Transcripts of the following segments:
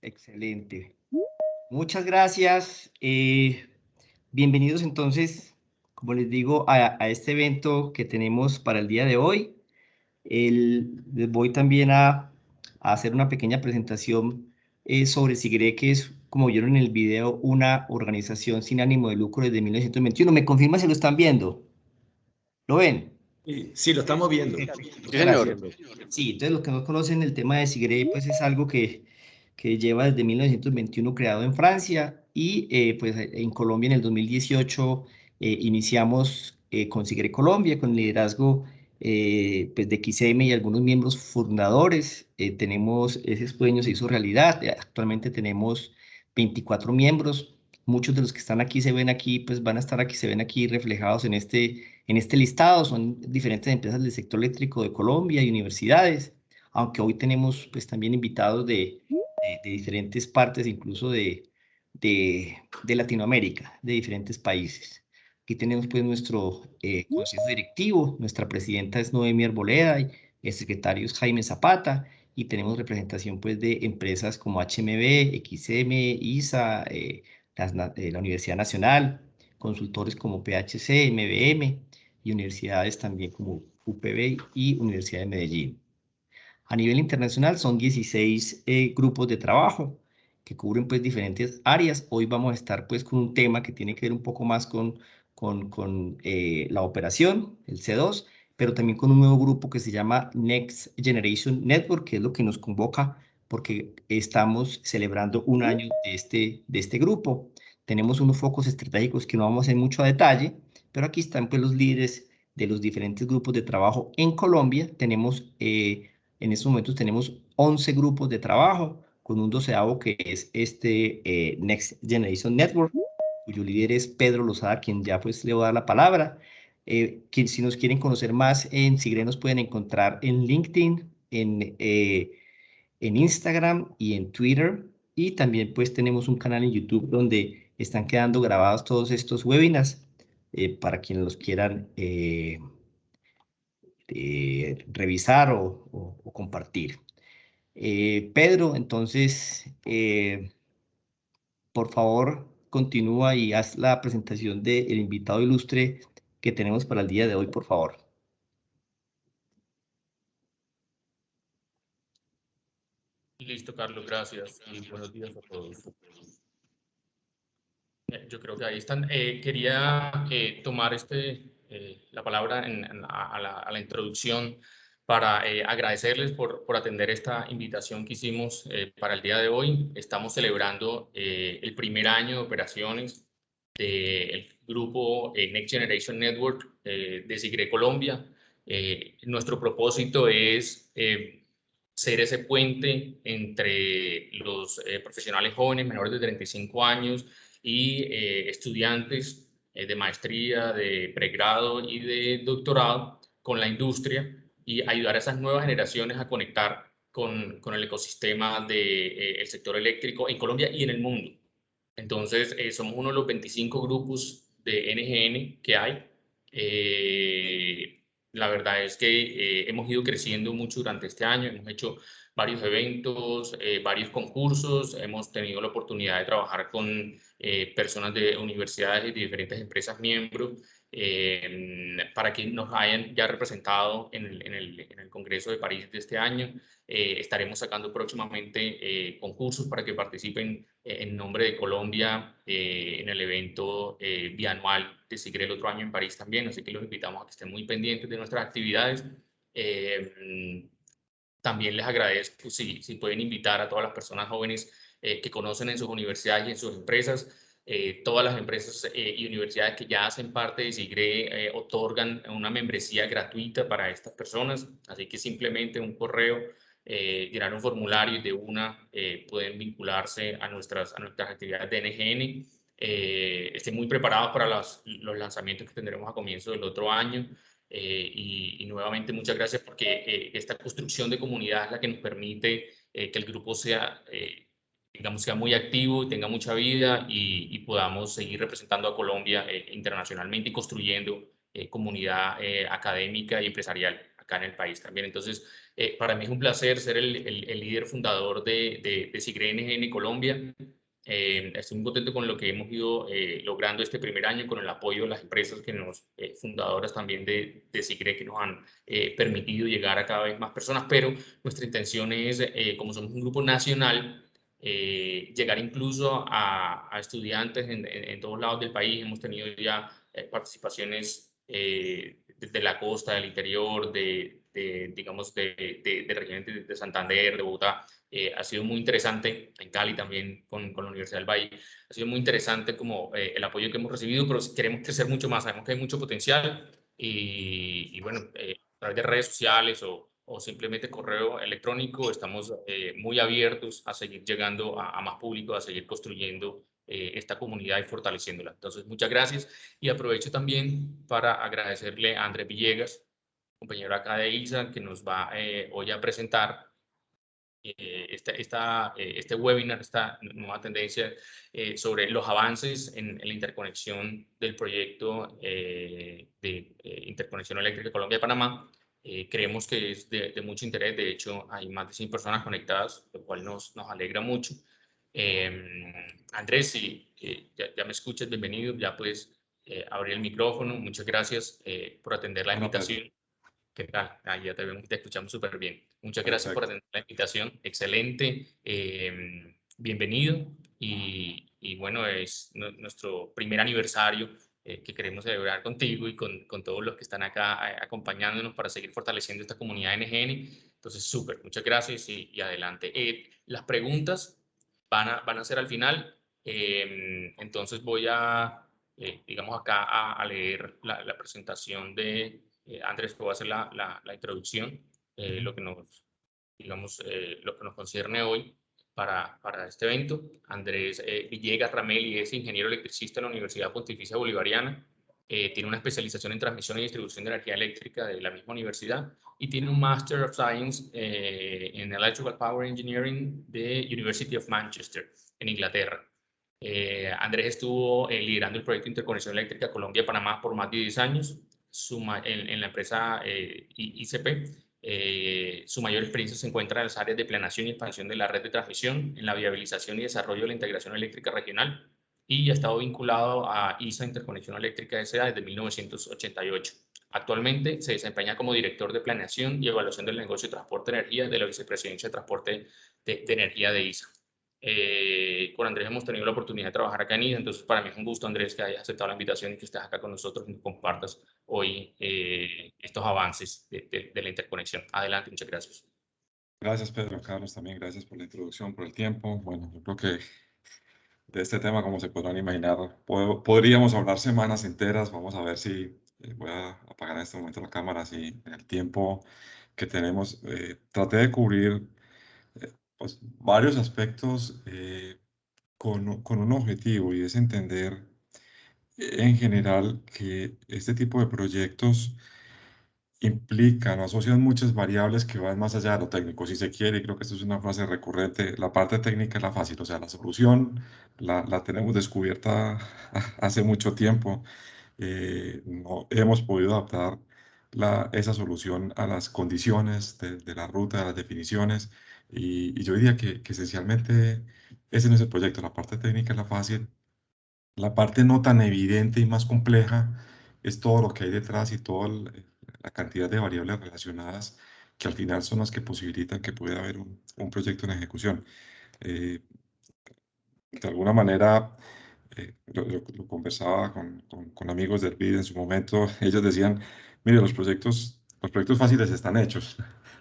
Excelente. Muchas gracias. Bienvenidos entonces, como les digo, a este evento que tenemos para el día de hoy. Les voy también a hacer una pequeña presentación sobre SIGRE, que es, como vieron en el video, una organización sin ánimo de lucro desde 1921. ¿Me confirma si lo están viendo? ¿Lo ven? Sí, lo estamos viendo. Perfecto, Sí, gracias. señor. Sí, entonces los que no conocen el tema de SIGRE, pues es algo que lleva desde 1921 creado en Francia y pues en Colombia en el 2018 iniciamos con SIGRE Colombia, con el liderazgo pues de XM y algunos miembros fundadores. Tenemos, ese sueño se hizo realidad, actualmente tenemos 24 miembros. Muchos de los que están aquí se ven aquí, pues van a estar aquí, se ven aquí reflejados en este listado. Son diferentes empresas del sector eléctrico de Colombia y universidades, aunque hoy tenemos pues también invitados de diferentes partes, incluso de Latinoamérica, de diferentes países. Aquí tenemos pues nuestro consejo directivo, nuestra presidenta es Noemí Arboleda y el secretario es Jaime Zapata, y tenemos representación pues de empresas como HMB, XM, ISA, la Universidad Nacional, consultores como PHC, MBM y universidades también como UPB y Universidad de Medellín. A nivel internacional son 16 grupos de trabajo que cubren pues diferentes áreas. Hoy vamos a estar pues con un tema que tiene que ver un poco más con la operación, el C2, pero también con un nuevo grupo que se llama Next Generation Network, que es lo que nos convoca porque estamos celebrando un año de este grupo. Tenemos unos focos estratégicos que no vamos a hacer mucho a detalle, pero aquí están pues los líderes de los diferentes grupos de trabajo en Colombia. En estos momentos tenemos 11 grupos de trabajo, con un 12º que es este Next Generation Network, cuyo líder es Pedro Lozada, quien ya pues le voy a dar la palabra. Si nos quieren conocer más en SIGRE nos pueden encontrar en LinkedIn, en Instagram y en Twitter. Y también pues tenemos un canal en YouTube donde están quedando grabados todos estos webinars para quienes los quieran revisar o compartir. Pedro, entonces, por favor, continúa y haz la presentación del invitado ilustre que tenemos para el día de hoy, por favor. Listo, Carlos, gracias y buenos días a todos. Yo creo que ahí están. Quería tomar la palabra a la introducción para agradecerles por atender esta invitación que hicimos para el día de hoy. Estamos celebrando el primer año de operaciones del grupo Next Generation Network de SIGRE Colombia. Nuestro propósito es ser ese puente entre los profesionales jóvenes menores de 35 años y estudiantes de maestría, de pregrado y de doctorado con la industria y ayudar a esas nuevas generaciones a conectar con el ecosistema del sector eléctrico en Colombia y en el mundo. Entonces, somos uno de los 25 grupos de NGN que hay. La verdad es que hemos ido creciendo mucho durante este año, hemos hecho varios eventos, varios concursos, hemos tenido la oportunidad de trabajar con personas de universidades y de diferentes empresas miembros para que nos hayan ya representado en el Congreso de París de este año. Estaremos sacando próximamente concursos para que participen en nombre de Colombia en el evento bianual de SIGRE el otro año en París también, así que los invitamos a que estén muy pendientes de nuestras actividades. También les agradezco si pueden invitar a todas las personas jóvenes que conocen en sus universidades y en sus empresas. Todas las empresas y universidades que ya hacen parte de SIGRE otorgan una membresía gratuita para estas personas, así que simplemente un correo, llenar un formulario y de una pueden vincularse a nuestras actividades de NGN. Estén muy preparados para los lanzamientos que tendremos a comienzo del otro año. Y nuevamente muchas gracias porque esta construcción de comunidad es la que nos permite que el grupo sea, digamos, sea muy activo y tenga mucha vida y podamos seguir representando a Colombia internacionalmente y construyendo comunidad académica y empresarial acá en el país también. Entonces, para mí es un placer ser el líder fundador de SIGRE NGN Colombia. Estoy muy contento con lo que hemos ido logrando este primer año, con el apoyo de las empresas fundadoras también de SIGRE, que nos han permitido llegar a cada vez más personas, pero nuestra intención es, como somos un grupo nacional, llegar incluso a estudiantes en todos lados del país. Hemos tenido ya participaciones desde la costa, del interior, digamos, de regiones de Santander, de Bogotá. Ha sido muy interesante, en Cali también con la Universidad del Valle. Ha sido muy interesante como el apoyo que hemos recibido, pero queremos crecer mucho más. Sabemos que hay mucho potencial y bueno, a través de redes sociales o simplemente correo electrónico, estamos muy abiertos a seguir llegando a más público, a seguir construyendo esta comunidad y fortaleciéndola. Entonces, muchas gracias. Y aprovecho también para agradecerle a Andrés Villegas, compañero acá de ISA, que nos va hoy a presentar este webinar, esta nueva tendencia sobre los avances en la interconexión del proyecto de interconexión eléctrica Colombia-Panamá. Creemos que es de mucho interés. De hecho, hay más de 100 personas conectadas, lo cual nos alegra mucho. Andrés, si ya me escuchas, bienvenido. Ya puedes abrir el micrófono. Muchas gracias por atender la invitación. ¿Qué tal? Ya te vemos, te escuchamos súper bien. Muchas gracias por atender la invitación. Excelente. Bienvenido. Y bueno, es nuestro primer aniversario que queremos celebrar contigo y con todos los que están acá acompañándonos para seguir fortaleciendo esta comunidad NGN. Entonces, súper. Muchas gracias y adelante. Las preguntas van a ser al final. Entonces, voy digamos, acá a leer la presentación de Andrés, que va a hacer la introducción, lo que nos concierne hoy para este evento. Andrés Villegas Rameli es ingeniero electricista en la Universidad Pontificia Bolivariana. Tiene una especialización en transmisión y distribución de energía eléctrica de la misma universidad y tiene un Master of Science en Electrical Power Engineering de University of Manchester, en Inglaterra. Andrés estuvo liderando el proyecto de interconexión eléctrica Colombia-Panamá por más de 10 años en la empresa ICP. Su mayor experiencia se encuentra en las áreas de planeación y expansión de la red de transmisión, en la viabilización y desarrollo de la integración eléctrica regional y ha estado vinculado a ISA Interconexión Eléctrica S.A. desde 1988. Actualmente se desempeña como director de planeación y evaluación del negocio de transporte de energía de la Vicepresidencia de Transporte de Energía de ISA. Con Andrés hemos tenido la oportunidad de trabajar acá en ISA, entonces para mí es un gusto, Andrés, que hayas aceptado la invitación y que estés acá con nosotros y nos compartas hoy estos avances de la interconexión. Adelante, muchas gracias. Gracias, Pedro. Carlos, también gracias por la introducción, por el tiempo. Bueno, yo creo que de este tema, como se podrán imaginar, podríamos hablar semanas enteras. Vamos a ver si voy a apagar en este momento la cámara, si en el tiempo que tenemos traté de cubrir pues, varios aspectos con un objetivo, y es entender en general que este tipo de proyectos implican o asocian muchas variables que van más allá de lo técnico. Si se quiere, y creo que esto es una frase recurrente, la parte técnica es la fácil, o sea, la solución la tenemos descubierta hace mucho tiempo. No hemos podido adaptar esa solución a las condiciones de la ruta, a las definiciones, y yo diría que esencialmente ese no es el proyecto. La parte técnica es la fácil, la parte no tan evidente y más compleja es todo lo que hay detrás y toda la cantidad de variables relacionadas que al final son las que posibilitan que pueda haber un proyecto en ejecución. De alguna manera, lo conversaba con amigos del BID en su momento, ellos decían, mire, los proyectos fáciles están hechos,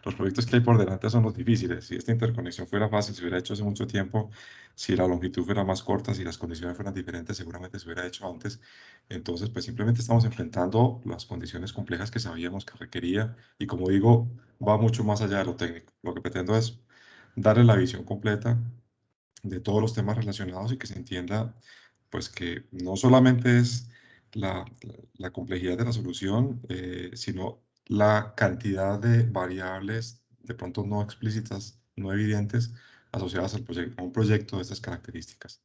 los proyectos que hay por delante son los difíciles. Si esta interconexión fuera fácil, se hubiera hecho hace mucho tiempo. Si la longitud fuera más corta, si las condiciones fueran diferentes, seguramente se hubiera hecho antes. Entonces, pues simplemente estamos enfrentando las condiciones complejas que sabíamos que requería, y como digo, va mucho más allá de lo técnico. Lo que pretendo es darle la visión completa de todos los temas relacionados y que se entienda pues que no solamente es la complejidad de la solución, sino la cantidad de variables de pronto no explícitas, no evidentes, asociadas a un proyecto de estas características.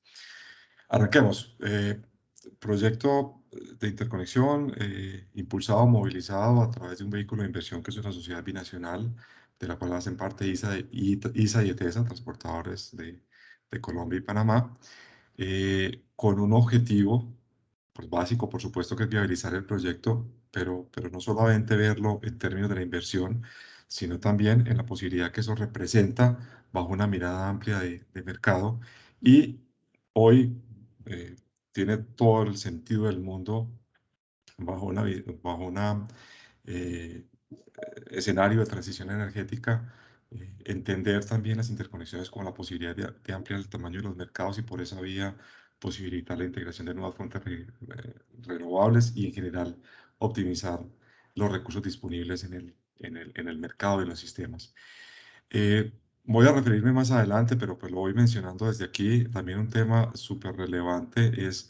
Arranquemos. proyecto de interconexión impulsado, movilizado a través de un vehículo de inversión que es una sociedad binacional, de la cual hacen parte ISA, ISA y ETESA, transportadores de Colombia y Panamá, con un objetivo pues básico, por supuesto, que es viabilizar el proyecto, pero no solamente verlo en términos de la inversión, sino también en la posibilidad que eso representa bajo una mirada amplia de mercado. Y hoy tiene todo el sentido del mundo bajo una escenario de transición energética, entender también las interconexiones como la posibilidad de ampliar el tamaño de los mercados y por esa vía posibilitar la integración de nuevas fuentes renovables y en general optimizar los recursos disponibles en el mercado y los sistemas. Voy a referirme más adelante, pero pues lo voy mencionando desde aquí. También un tema súper relevante es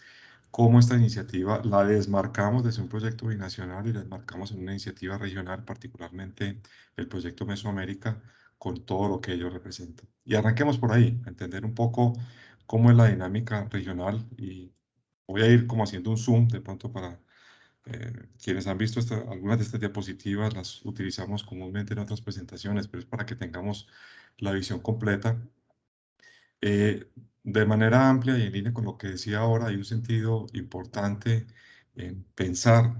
cómo esta iniciativa la desmarcamos desde un proyecto binacional y la desmarcamos en una iniciativa regional, particularmente el proyecto Mesoamérica, con todo lo que ello representa. Y arranquemos por ahí, a entender un poco cómo es la dinámica regional y voy a ir como haciendo un zoom de pronto para quienes han visto algunas de estas diapositivas, las utilizamos comúnmente en otras presentaciones, pero es para que tengamos la visión completa. De manera amplia y en línea con lo que decía ahora, hay un sentido importante en pensar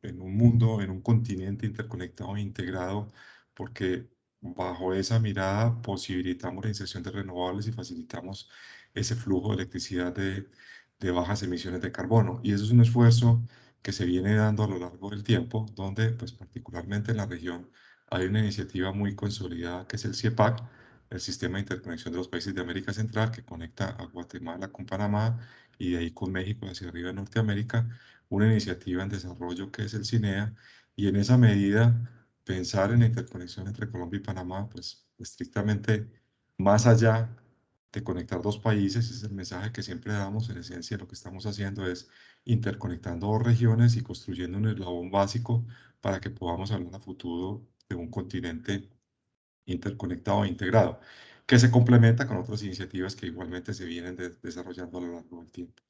en un mundo, en un continente interconectado e integrado, porque bajo esa mirada posibilitamos la inserción de renovables y facilitamos ese flujo de electricidad de bajas emisiones de carbono. Y eso es un esfuerzo que se viene dando a lo largo del tiempo, donde pues particularmente en la región hay una iniciativa muy consolidada que es el CIEPAC, el Sistema de Interconexión de los Países de América Central, que conecta a Guatemala con Panamá y de ahí con México hacia arriba de Norteamérica, una iniciativa en desarrollo que es el CINEA, y en esa medida pensar en la interconexión entre Colombia y Panamá, pues estrictamente más allá de conectar dos países, ese es el mensaje que siempre damos, en esencia lo que estamos haciendo es interconectando dos regiones y construyendo un eslabón básico para que podamos hablar a futuro de un continente interconectado e integrado, que se complementa con otras iniciativas que igualmente se vienen desarrollando a lo largo del tiempo.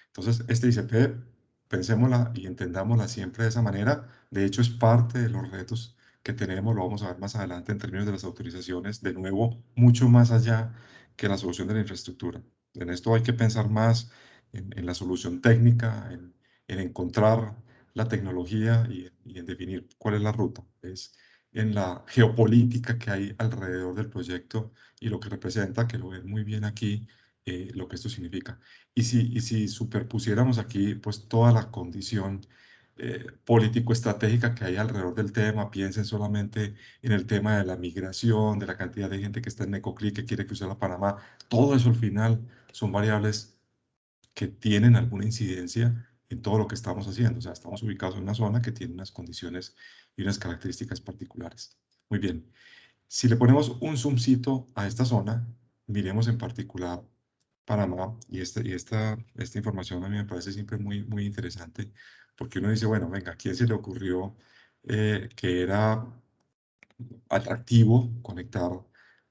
Entonces, este ICP, pensémosla y entendámosla siempre de esa manera. De hecho, es parte de los retos que tenemos, lo vamos a ver más adelante en términos de las autorizaciones, de nuevo, mucho más allá que la solución de la infraestructura. En esto hay que pensar más en la solución técnica, en encontrar la tecnología y en definir cuál es la ruta. Es en la geopolítica que hay alrededor del proyecto y lo que representa, que lo ven muy bien aquí, lo que esto significa. Y si superpusiéramos aquí pues toda la condición político-estratégica que hay alrededor del tema, piensen solamente en el tema de la migración, de la cantidad de gente que está en Necoclí, que quiere cruzar a Panamá, todo eso al final son variables que tienen alguna incidencia en todo lo que estamos haciendo. O sea, estamos ubicados en una zona que tiene unas condiciones y unas características particulares. Muy bien. Si le ponemos un zoomcito a esta zona, miremos en particular Panamá, y esta información a mí me parece siempre muy interesante, porque uno dice, bueno, venga, ¿a quién se le ocurrió que era atractivo conectar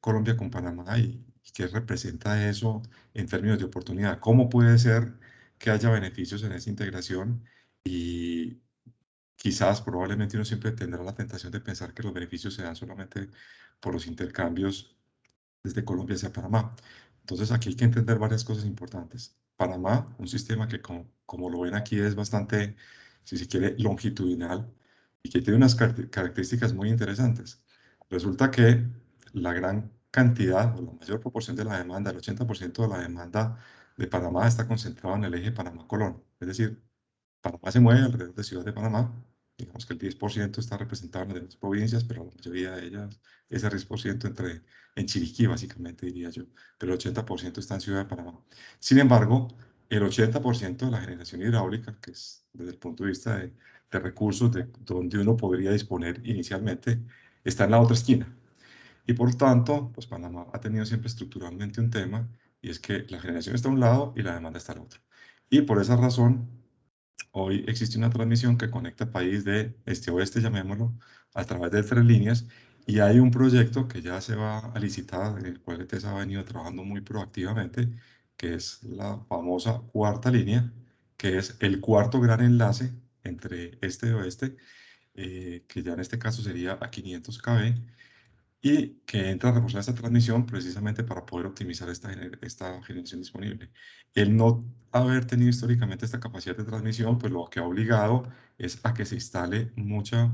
Colombia con Panamá y qué representa eso en términos de oportunidad? ¿Cómo puede ser que haya beneficios en esa integración? Y quizás, probablemente uno siempre tendrá la tentación de pensar que los beneficios se dan solamente por los intercambios desde Colombia hacia Panamá. Entonces aquí hay que entender varias cosas importantes. Panamá, un sistema que como lo ven aquí es bastante, si se quiere, longitudinal y que tiene unas características muy interesantes. Resulta que la gran cantidad o la mayor proporción de la demanda, el 80% de la demanda de Panamá está concentrada en el eje Panamá-Colón. Es decir, Panamá se mueve alrededor de Ciudad de Panamá. Digamos que el 10% está representado en las provincias, pero la mayoría de ellas, ese 10% en Chiriquí, básicamente diría yo, pero el 80% está en Ciudad de Panamá. Sin embargo, el 80% de la generación hidráulica, que es desde el punto de vista de recursos de donde uno podría disponer inicialmente, está en la otra esquina. Y por tanto, pues Panamá ha tenido siempre estructuralmente un tema, y es que la generación está a un lado y la demanda está al otro. Y por esa razón, hoy existe una transmisión que conecta el país de este a oeste, llamémoslo, a través de 3 líneas, y hay un proyecto que ya se va a licitar, en el cual ETESA ha venido trabajando muy proactivamente, que es la famosa 4ª línea, que es el cuarto gran enlace entre este y oeste, que ya en este caso sería a 500 kb, y que entra a reforzar esta transmisión precisamente para poder optimizar esta generación disponible. El no haber tenido históricamente esta capacidad de transmisión, pues lo que ha obligado es a que se instale mucha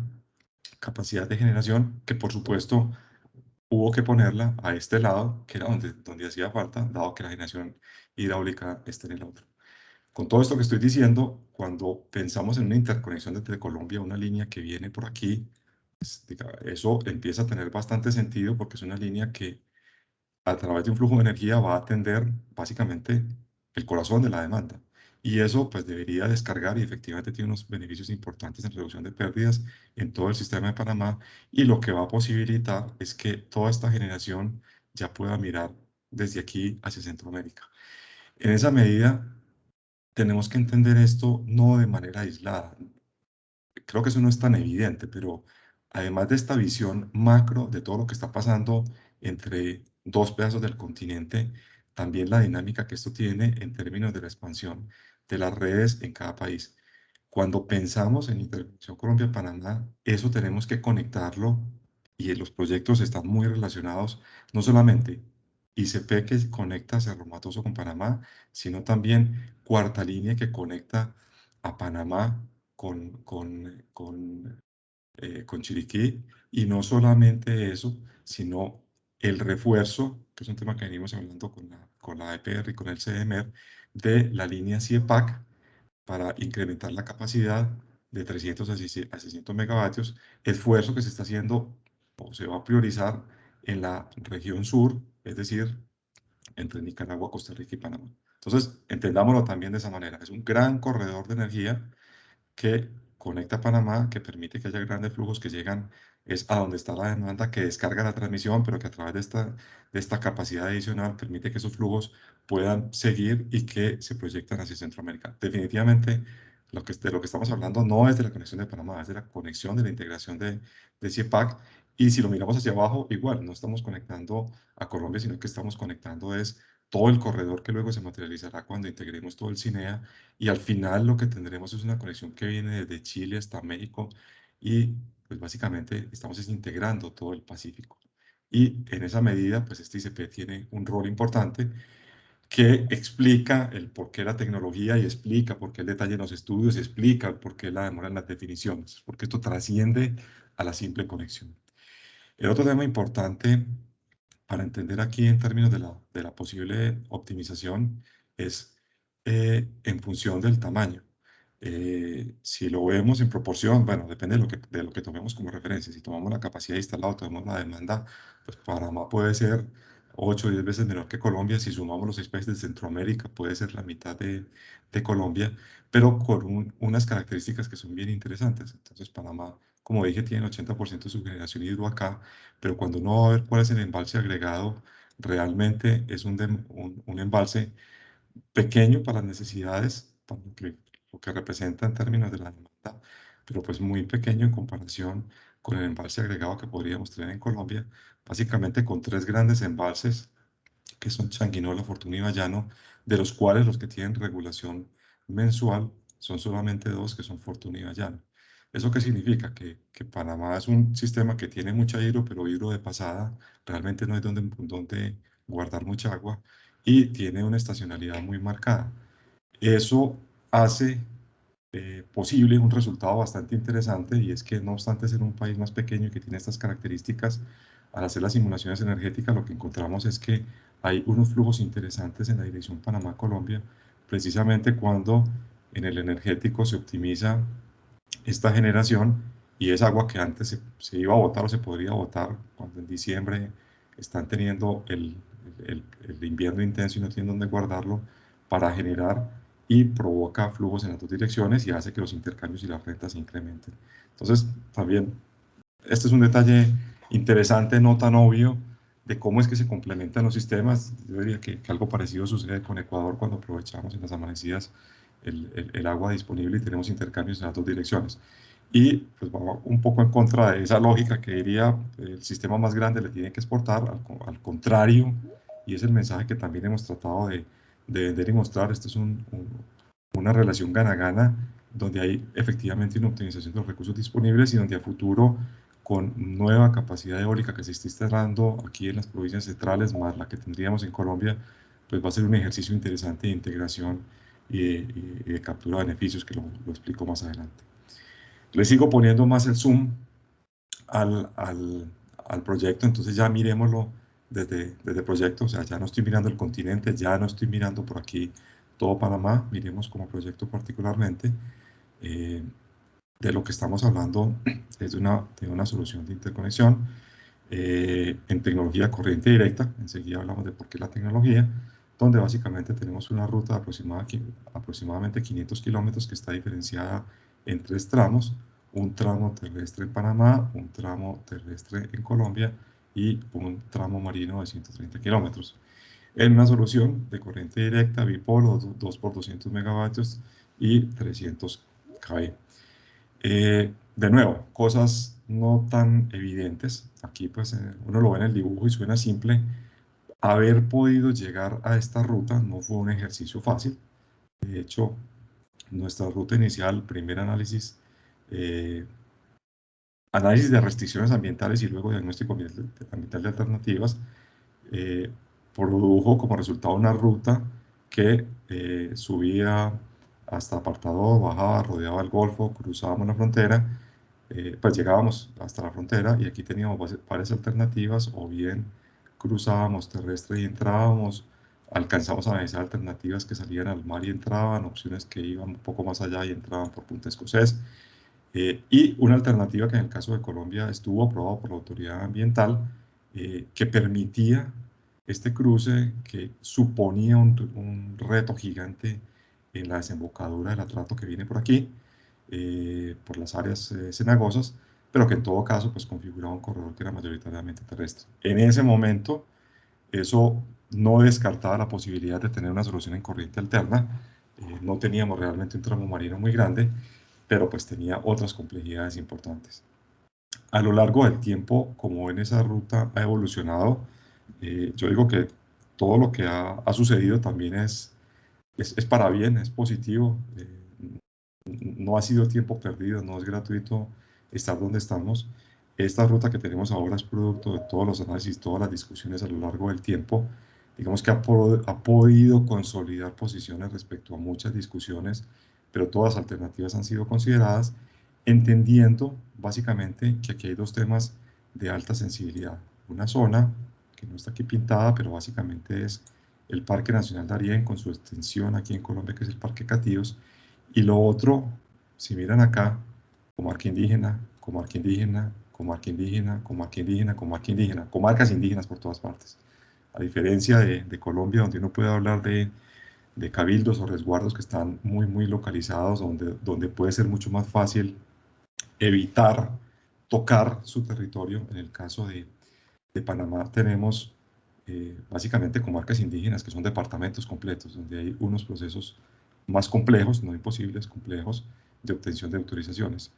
capacidad de generación, que por supuesto hubo que ponerla a este lado, que era donde hacía falta, dado que la generación hidráulica está en el otro. Con todo esto que estoy diciendo, cuando pensamos en una interconexión entre Colombia, una línea que viene por aquí, pues, eso empieza a tener bastante sentido porque es una línea que a través de un flujo de energía va a atender básicamente el corazón de la demanda. Y eso pues debería descargar y efectivamente tiene unos beneficios importantes en reducción de pérdidas en todo el sistema de Panamá, y lo que va a posibilitar es que toda esta generación ya pueda mirar desde aquí hacia Centroamérica. En esa medida, tenemos que entender esto no de manera aislada. Creo que eso no es tan evidente, pero además de esta visión macro de todo lo que está pasando entre dos pedazos del continente, también la dinámica que esto tiene en términos de la expansión de las redes en cada país. Cuando pensamos en Interconexión Colombia-Panamá, eso tenemos que conectarlo, y los proyectos están muy relacionados, no solamente ICP que conecta Cerro Matoso con Panamá, sino también Cuarta Línea que conecta a Panamá con Chiriquí, y no solamente eso, sino el refuerzo, que es un tema que venimos hablando con la EPR y con el CDMER, de la línea CIEPAC para incrementar la capacidad de 300 a 600 megavatios, esfuerzo que se está haciendo o se va a priorizar en la región sur, es decir, entre Nicaragua, Costa Rica y Panamá. Entonces, entendámoslo también de esa manera. Es un gran corredor de energía que conecta a Panamá, que permite que haya grandes flujos que llegan es a donde está la demanda, que descarga la transmisión, pero que a través de esta capacidad adicional permite que esos flujos puedan seguir y que se proyectan hacia Centroamérica. Definitivamente, de lo que estamos hablando no es de la conexión de Panamá, es de la conexión, de la integración de CIEPAC. Y si lo miramos hacia abajo, igual, no estamos conectando a Colombia, sino que estamos conectando es todo el corredor que luego se materializará cuando integremos todo el CINEA, y al final lo que tendremos es una conexión que viene desde Chile hasta México, y pues básicamente estamos integrando todo el Pacífico. Y en esa medida, pues este ICP tiene un rol importante que explica el por qué la tecnología, y explica por qué el detalle en los estudios, y explica por qué la demora en las definiciones, porque esto trasciende a la simple conexión. El otro tema importante para entender aquí en términos de la posible optimización es en función del tamaño. Si lo vemos en proporción, bueno, depende de lo que tomemos como referencia. Si tomamos la capacidad instalada o tomamos la demanda, pues Panamá puede ser 8 o 10 veces menor que Colombia. Si sumamos los 6 países de Centroamérica, puede ser la mitad de Colombia, pero con unas características que son bien interesantes. Entonces, Panamá, como dije, tiene el 80% de su generación hidro acá, pero cuando uno va a ver cuál es el embalse agregado, realmente es un embalse pequeño para las necesidades, para lo que representa en términos de la demanda, pero pues muy pequeño en comparación con el embalse agregado que podríamos tener en Colombia, básicamente con 3 grandes embalses que son Changuinola, Fortuna y Bayano, de los cuales los que tienen regulación mensual son solamente 2, que son Fortuna y Bayano. ¿Eso qué significa? Que Panamá es un sistema que tiene mucha hidro, pero hidro de pasada, realmente no hay donde guardar mucha agua, y tiene una estacionalidad muy marcada. Eso hace posible un resultado bastante interesante, y es que no obstante ser un país más pequeño y que tiene estas características, al hacer las simulaciones energéticas lo que encontramos es que hay unos flujos interesantes en la dirección Panamá-Colombia, precisamente cuando en el energético se optimiza esta generación, y es agua que antes se iba a botar o se podría botar cuando en diciembre están teniendo el invierno intenso y no tienen dónde guardarlo, para generar, y provoca flujos en las dos direcciones y hace que los intercambios y las rentas se incrementen. Entonces, también, este es un detalle interesante, no tan obvio, de cómo es que se complementan los sistemas. Yo diría que algo parecido sucede con Ecuador cuando aprovechamos en las amanecidas el agua disponible y tenemos intercambios en las dos direcciones. Y pues va un poco en contra de esa lógica que diría el sistema más grande le tiene que exportar, al contrario, y es el mensaje que también hemos tratado de vender y mostrar. Este es una relación gana-gana, donde hay efectivamente una optimización de los recursos disponibles y donde a futuro, con nueva capacidad eólica que se está instalando aquí en las provincias centrales, más la que tendríamos en Colombia, pues va a ser un ejercicio interesante de integración y de captura de beneficios, que lo explico más adelante. Le sigo poniendo más el zoom al proyecto, entonces ya miremoslo desde el proyecto, o sea, ya no estoy mirando el continente, ya no estoy mirando por aquí todo Panamá, miremos como proyecto particularmente. De lo que estamos hablando es de una solución de interconexión en tecnología corriente directa. Enseguida hablamos de por qué la tecnología, donde básicamente tenemos una ruta de aproximadamente 500 kilómetros que está diferenciada en 3 tramos: un tramo terrestre en Panamá, un tramo terrestre en Colombia y un tramo marino de 130 kilómetros. En una solución de corriente directa, bipolo, 2 por 200 megavatios y 300 kV. De nuevo, cosas no tan evidentes. Aquí pues uno lo ve en el dibujo y suena simple. Haber podido llegar a esta ruta no fue un ejercicio fácil. De hecho, nuestra ruta inicial, primer análisis, análisis de restricciones ambientales y luego diagnóstico ambiental de alternativas, produjo como resultado una ruta que subía hasta Apartador, bajaba, rodeaba el Golfo, cruzábamos la frontera, pues llegábamos hasta la frontera y aquí teníamos varias alternativas: o bien cruzábamos terrestre y entrábamos, alcanzamos a analizar alternativas que salían al mar y entraban, opciones que iban un poco más allá y entraban por Punta Escocés, y una alternativa que en el caso de Colombia estuvo aprobada por la autoridad ambiental, que permitía este cruce, que suponía un reto gigante en la desembocadura del Atrato que viene por aquí, por las áreas cenagosas, pero que en todo caso pues configuraba un corredor que era mayoritariamente terrestre. En ese momento eso no descartaba la posibilidad de tener una solución en corriente alterna. No teníamos realmente un tramo marino muy grande, pero pues tenía otras complejidades importantes. A lo largo del tiempo, como en esa ruta ha evolucionado, yo digo que todo lo que ha sucedido también es para bien, es positivo. No ha sido tiempo perdido, no es gratuito estar donde estamos. Esta ruta que tenemos ahora es producto de todos los análisis, todas las discusiones a lo largo del tiempo. Digamos que ha podido consolidar posiciones respecto a muchas discusiones, pero todas las alternativas han sido consideradas, entendiendo básicamente que aquí hay 2 temas de alta sensibilidad. Una zona que no está aquí pintada, pero básicamente es el Parque Nacional Darién, con su extensión aquí en Colombia, que es el Parque Catíos. Y lo otro, si miran acá, comarca indígena, comarca indígena, comarca indígena, comarca indígena, comarca indígena, comarcas indígenas por todas partes. A diferencia de Colombia, donde uno puede hablar de cabildos o resguardos que están muy localizados, donde puede ser mucho más fácil evitar tocar su territorio. En el caso de Panamá tenemos básicamente comarcas indígenas, que son departamentos completos, donde hay unos procesos más complejos, no imposibles, complejos, de obtención de autorizaciones.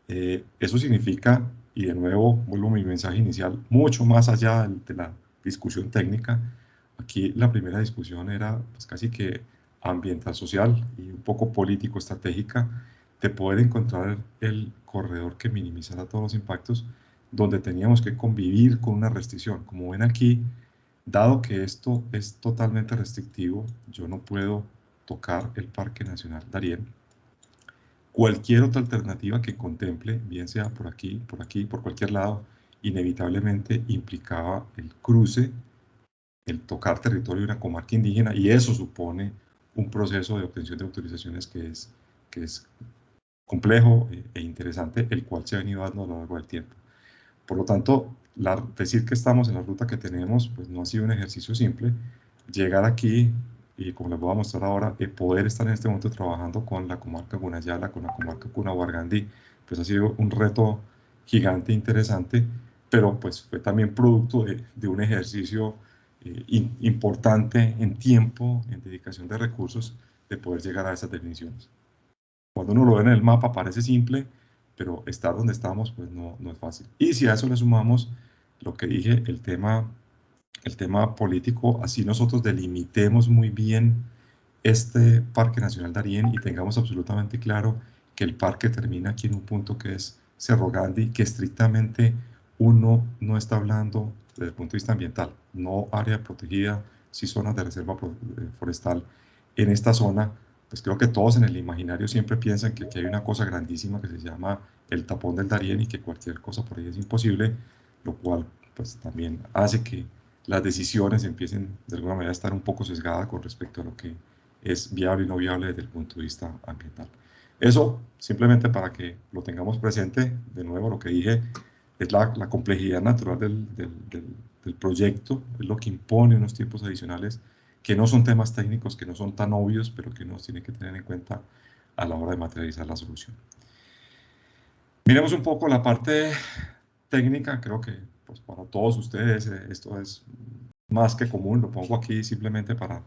Eso significa, y de nuevo vuelvo a mi mensaje inicial, mucho más allá de la discusión técnica. Aquí la primera discusión era pues casi que ambiental, social y un poco político, estratégica, de poder encontrar el corredor que minimizara todos los impactos, donde teníamos que convivir con una restricción. Como ven aquí, dado que esto es totalmente restrictivo, yo no puedo tocar el Parque Nacional Darién. Cualquier otra alternativa que contemple, bien sea por aquí, por cualquier lado, inevitablemente implicaba el cruce, el tocar territorio de una comarca indígena, y eso supone un proceso de obtención de autorizaciones que es complejo e interesante, el cual se ha venido dando a lo largo del tiempo. Por lo tanto, decir que estamos en la ruta que tenemos, pues no ha sido un ejercicio simple. Llegar aquí, y como les voy a mostrar ahora, poder estar en este momento trabajando con la comarca Gunayala, con la comarca Cuna-Huargandí, pues ha sido un reto gigante, interesante, pero pues fue también producto de un ejercicio importante en tiempo, en dedicación de recursos, de poder llegar a esas definiciones. Cuando uno lo ve en el mapa parece simple, pero estar donde estamos pues no es fácil. Y si a eso le sumamos lo que dije, el tema político, así nosotros delimitemos muy bien este Parque Nacional Darién y tengamos absolutamente claro que el parque termina aquí en un punto que es Cerro Gandhi, que estrictamente uno no está hablando desde el punto de vista ambiental, no área protegida, sí zonas de reserva forestal en esta zona. Pues creo que todos en el imaginario siempre piensan que aquí hay una cosa grandísima que se llama el tapón del Darién y que cualquier cosa por ahí es imposible, lo cual pues también hace que las decisiones empiecen de alguna manera a estar un poco sesgadas con respecto a lo que es viable y no viable desde el punto de vista ambiental. Eso simplemente para que lo tengamos presente, de nuevo lo que dije, es la complejidad natural del proyecto, es lo que impone unos tiempos adicionales que no son temas técnicos, que no son tan obvios, pero que uno tiene que tener en cuenta a la hora de materializar la solución. Miremos un poco la parte técnica, creo que pues, para todos ustedes esto es más que común, lo pongo aquí simplemente para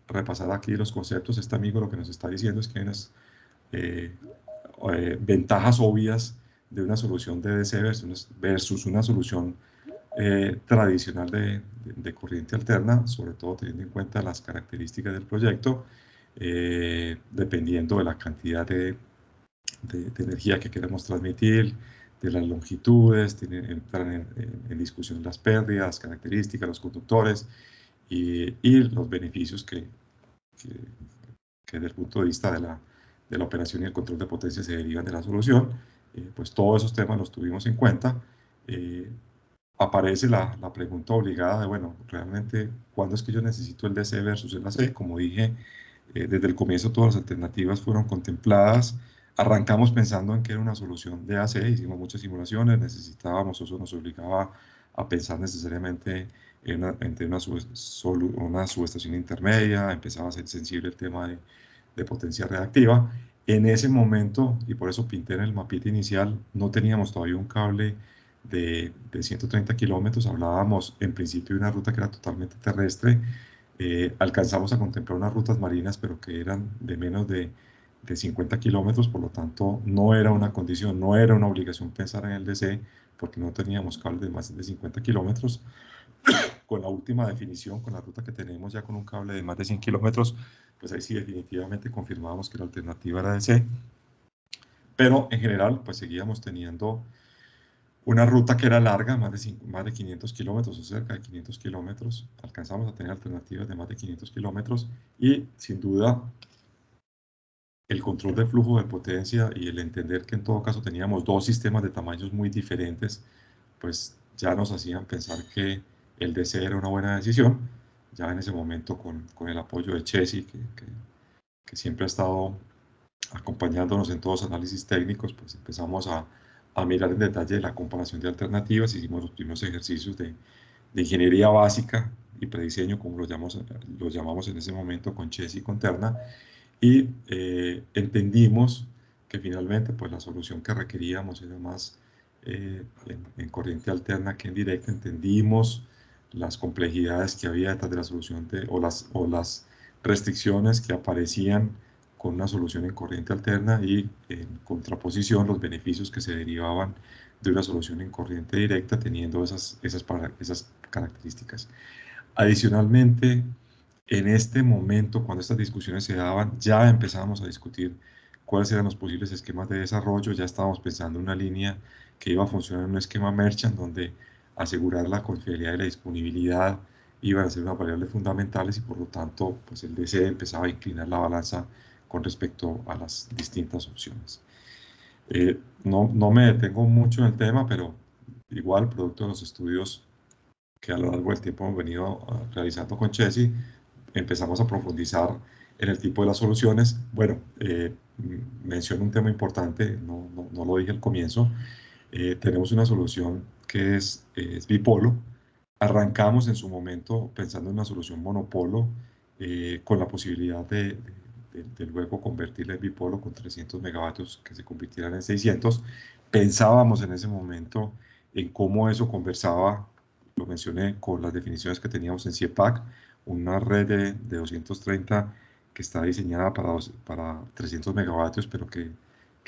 repasar aquí los conceptos. Este amigo lo que nos está diciendo es que hay unas ventajas obvias de una solución DDC versus una solución tradicional de corriente alterna, sobre todo teniendo en cuenta las características del proyecto, dependiendo de la cantidad de energía que queremos transmitir, de las longitudes, entran en discusión las pérdidas, características, los conductores y los beneficios que desde el punto de vista de la operación y el control de potencia se derivan de la solución. Pues todos esos temas los tuvimos en cuenta. Aparece la pregunta obligada de, bueno, realmente, ¿cuándo es que yo necesito el DC versus el AC? Como dije, desde el comienzo todas las alternativas fueron contempladas. Arrancamos pensando en que era una solución de AC, hicimos muchas simulaciones, necesitábamos, eso nos obligaba a pensar necesariamente entre una subestación intermedia, empezaba a ser sensible el tema de potencia reactiva. En ese momento, y por eso pinté en el mapita inicial, no teníamos todavía un cable de 130 kilómetros, hablábamos en principio de una ruta que era totalmente terrestre, alcanzamos a contemplar unas rutas marinas, pero que eran de menos de 50 kilómetros, por lo tanto no era una condición, no era una obligación pensar en el DC, porque no teníamos cables de más de 50 kilómetros. Con la última definición, con la ruta que tenemos ya con un cable de más de 100 kilómetros, pues ahí sí definitivamente confirmábamos que la alternativa era DC, pero en general pues seguíamos teniendo una ruta que era larga, más de 500 kilómetros o cerca de 500 kilómetros. Alcanzamos a tener alternativas de más de 500 kilómetros y sin duda el control del flujo de potencia y el entender que en todo caso teníamos dos sistemas de tamaños muy diferentes, pues ya nos hacían pensar que el DC era una buena decisión. Ya en ese momento con el apoyo de Chessy, que siempre ha estado acompañándonos en todos los análisis técnicos, pues empezamos a mirar en detalle la comparación de alternativas, hicimos los primeros ejercicios de ingeniería básica y prediseño, como los llamamos en ese momento con Chessy y con Terna, y entendimos que finalmente pues la solución que requeríamos era más en corriente alterna que en directa. Entendimos las complejidades que había detrás de la solución o las restricciones que aparecían con una solución en corriente alterna y en contraposición los beneficios que se derivaban de una solución en corriente directa teniendo esas características. Adicionalmente, en este momento, cuando estas discusiones se daban, ya empezábamos a discutir cuáles eran los posibles esquemas de desarrollo, ya estábamos pensando en una línea que iba a funcionar en un esquema merchant, donde asegurar la confiabilidad y la disponibilidad iban a ser unas variables fundamentales y por lo tanto pues el DC empezaba a inclinar la balanza con respecto a las distintas opciones. No me detengo mucho en el tema, pero igual, producto de los estudios que a lo largo del tiempo hemos venido realizando con Chessy, empezamos a profundizar en el tipo de las soluciones. Bueno, menciono un tema importante, no lo dije al comienzo. Tenemos una solución que es bipolo. Arrancamos en su momento pensando en una solución monopolo, con la posibilidad de luego convertirla en bipolo con 300 megavatios que se convirtieran en 600. Pensábamos en ese momento en cómo eso conversaba, lo mencioné, con las definiciones que teníamos en CIEPAC, una red de 230 que está diseñada para 300 megavatios, pero que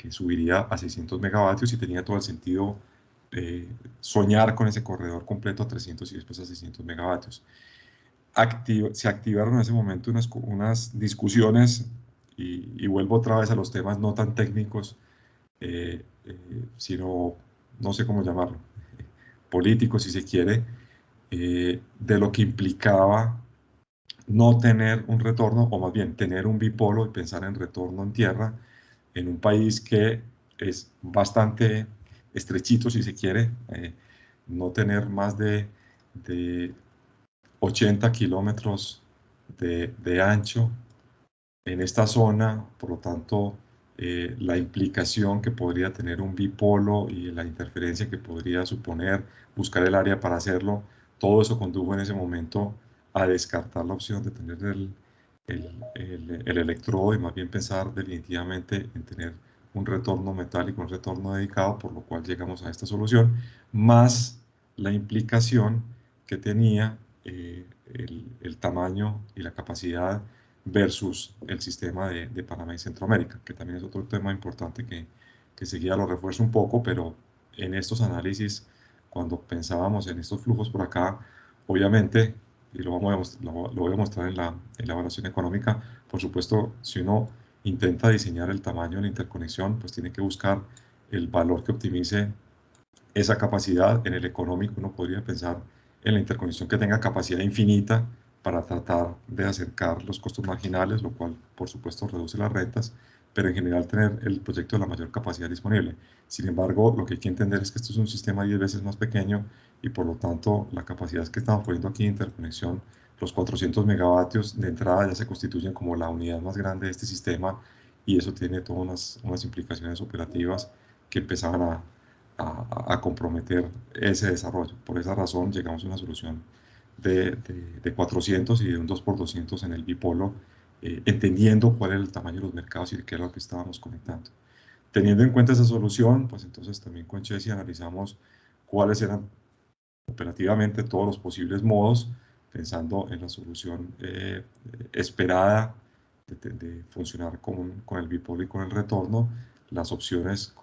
subiría a 600 megavatios y tenía todo el sentido soñar con ese corredor completo a 300 y después a 600 megavatios. se activaron en ese momento unas discusiones y vuelvo otra vez a los temas no tan técnicos, sino, no sé cómo llamarlo, políticos si se quiere, de lo que implicaba no tener un retorno, o más bien tener un bipolo y pensar en retorno en tierra en un país que es bastante estrechito, si se quiere, no tener más de 80 kilómetros de ancho en esta zona, por lo tanto, la implicación que podría tener un bipolo y la interferencia que podría suponer buscar el área para hacerlo, todo eso condujo en ese momento a descartar la opción de tener el electrodo y más bien pensar definitivamente en tener un retorno metálico, un retorno dedicado, por lo cual llegamos a esta solución, más la implicación que tenía el tamaño y la capacidad versus el sistema de Panamá y Centroamérica, que también es otro tema importante que seguía lo refuerzo un poco, pero en estos análisis, cuando pensábamos en estos flujos por acá, obviamente, y lo voy a mostrar en la evaluación económica, por supuesto, si uno intenta diseñar el tamaño de la interconexión, pues tiene que buscar el valor que optimice esa capacidad. En el económico uno podría pensar en la interconexión que tenga capacidad infinita para tratar de acercar los costos marginales, lo cual por supuesto reduce las rentas, pero en general tener el proyecto de la mayor capacidad disponible. Sin embargo, lo que hay que entender es que esto es un sistema 10 veces más pequeño y por lo tanto la capacidad que estamos poniendo aquí de interconexión, los 400 megavatios de entrada ya se constituyen como la unidad más grande de este sistema y eso tiene todas unas implicaciones operativas que empezaban a comprometer ese desarrollo. Por esa razón llegamos a una solución de 400 y de un 2x200 en el bipolo, entendiendo cuál era el tamaño de los mercados y qué era lo que estábamos conectando. Teniendo en cuenta esa solución, pues entonces también con Chessy analizamos cuáles eran operativamente todos los posibles modos, pensando en la solución esperada de funcionar con el bipolo y con el retorno, las opciones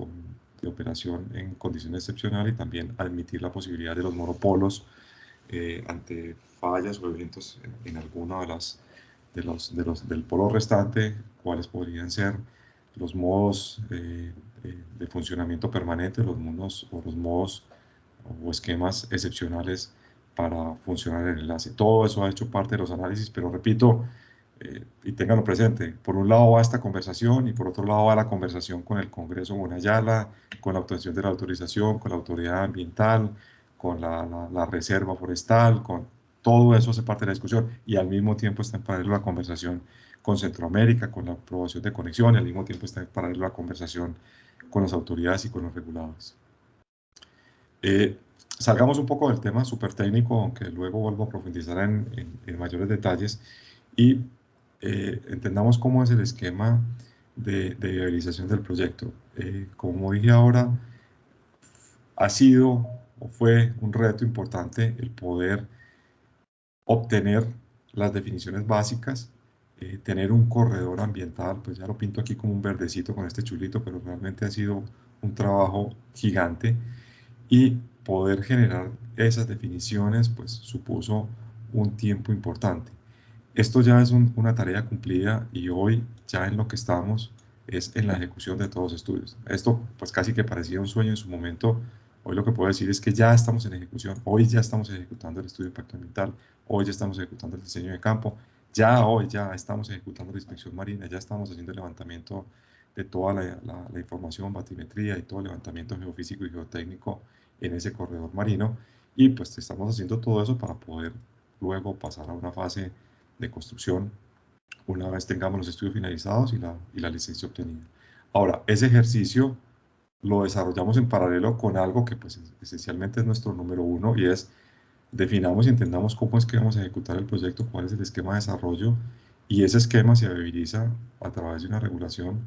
de operación en condiciones excepcionales y también admitir la posibilidad de los monopolos ante fallas o eventos en alguna del polo restante, cuáles podrían ser los modos de funcionamiento permanente, los modos o esquemas excepcionales para funcionar el enlace. Todo eso ha hecho parte de los análisis, pero repito, y ténganlo presente, por un lado va esta conversación y por otro lado va la conversación con el Congreso Gonayala, con la obtención de la autorización, con la autoridad ambiental, con la reserva forestal, con todo eso hace parte de la discusión y al mismo tiempo está en paralelo la conversación con Centroamérica, con la aprobación de conexión y al mismo tiempo está en paralelo la conversación con las autoridades y con los reguladores. Salgamos un poco del tema súper técnico, aunque luego vuelvo a profundizar en mayores detalles y entendamos cómo es el esquema de viabilización del proyecto. Como dije ahora, ha sido o fue un reto importante el poder obtener las definiciones básicas, tener un corredor ambiental, pues ya lo pinto aquí como un verdecito con este chulito, pero realmente ha sido un trabajo gigante y poder generar esas definiciones pues supuso un tiempo importante. Esto ya es una tarea cumplida y hoy ya en lo que estamos es en la ejecución de todos los estudios. Esto pues casi que parecía un sueño en su momento. Hoy lo que puedo decir es que ya estamos en ejecución, hoy ya estamos ejecutando el estudio de impacto ambiental, hoy ya estamos ejecutando el diseño de campo, hoy ya estamos ejecutando la inspección marina, ya estamos haciendo el levantamiento de toda la información, batimetría y todo el levantamiento geofísico y geotécnico en ese corredor marino y pues estamos haciendo todo eso para poder luego pasar a una fase de construcción una vez tengamos los estudios finalizados y la licencia obtenida. Ahora, ese ejercicio lo desarrollamos en paralelo con algo que pues esencialmente es nuestro número uno y es definamos y entendamos cómo es que vamos a ejecutar el proyecto, cuál es el esquema de desarrollo y ese esquema se viabiliza a través de una regulación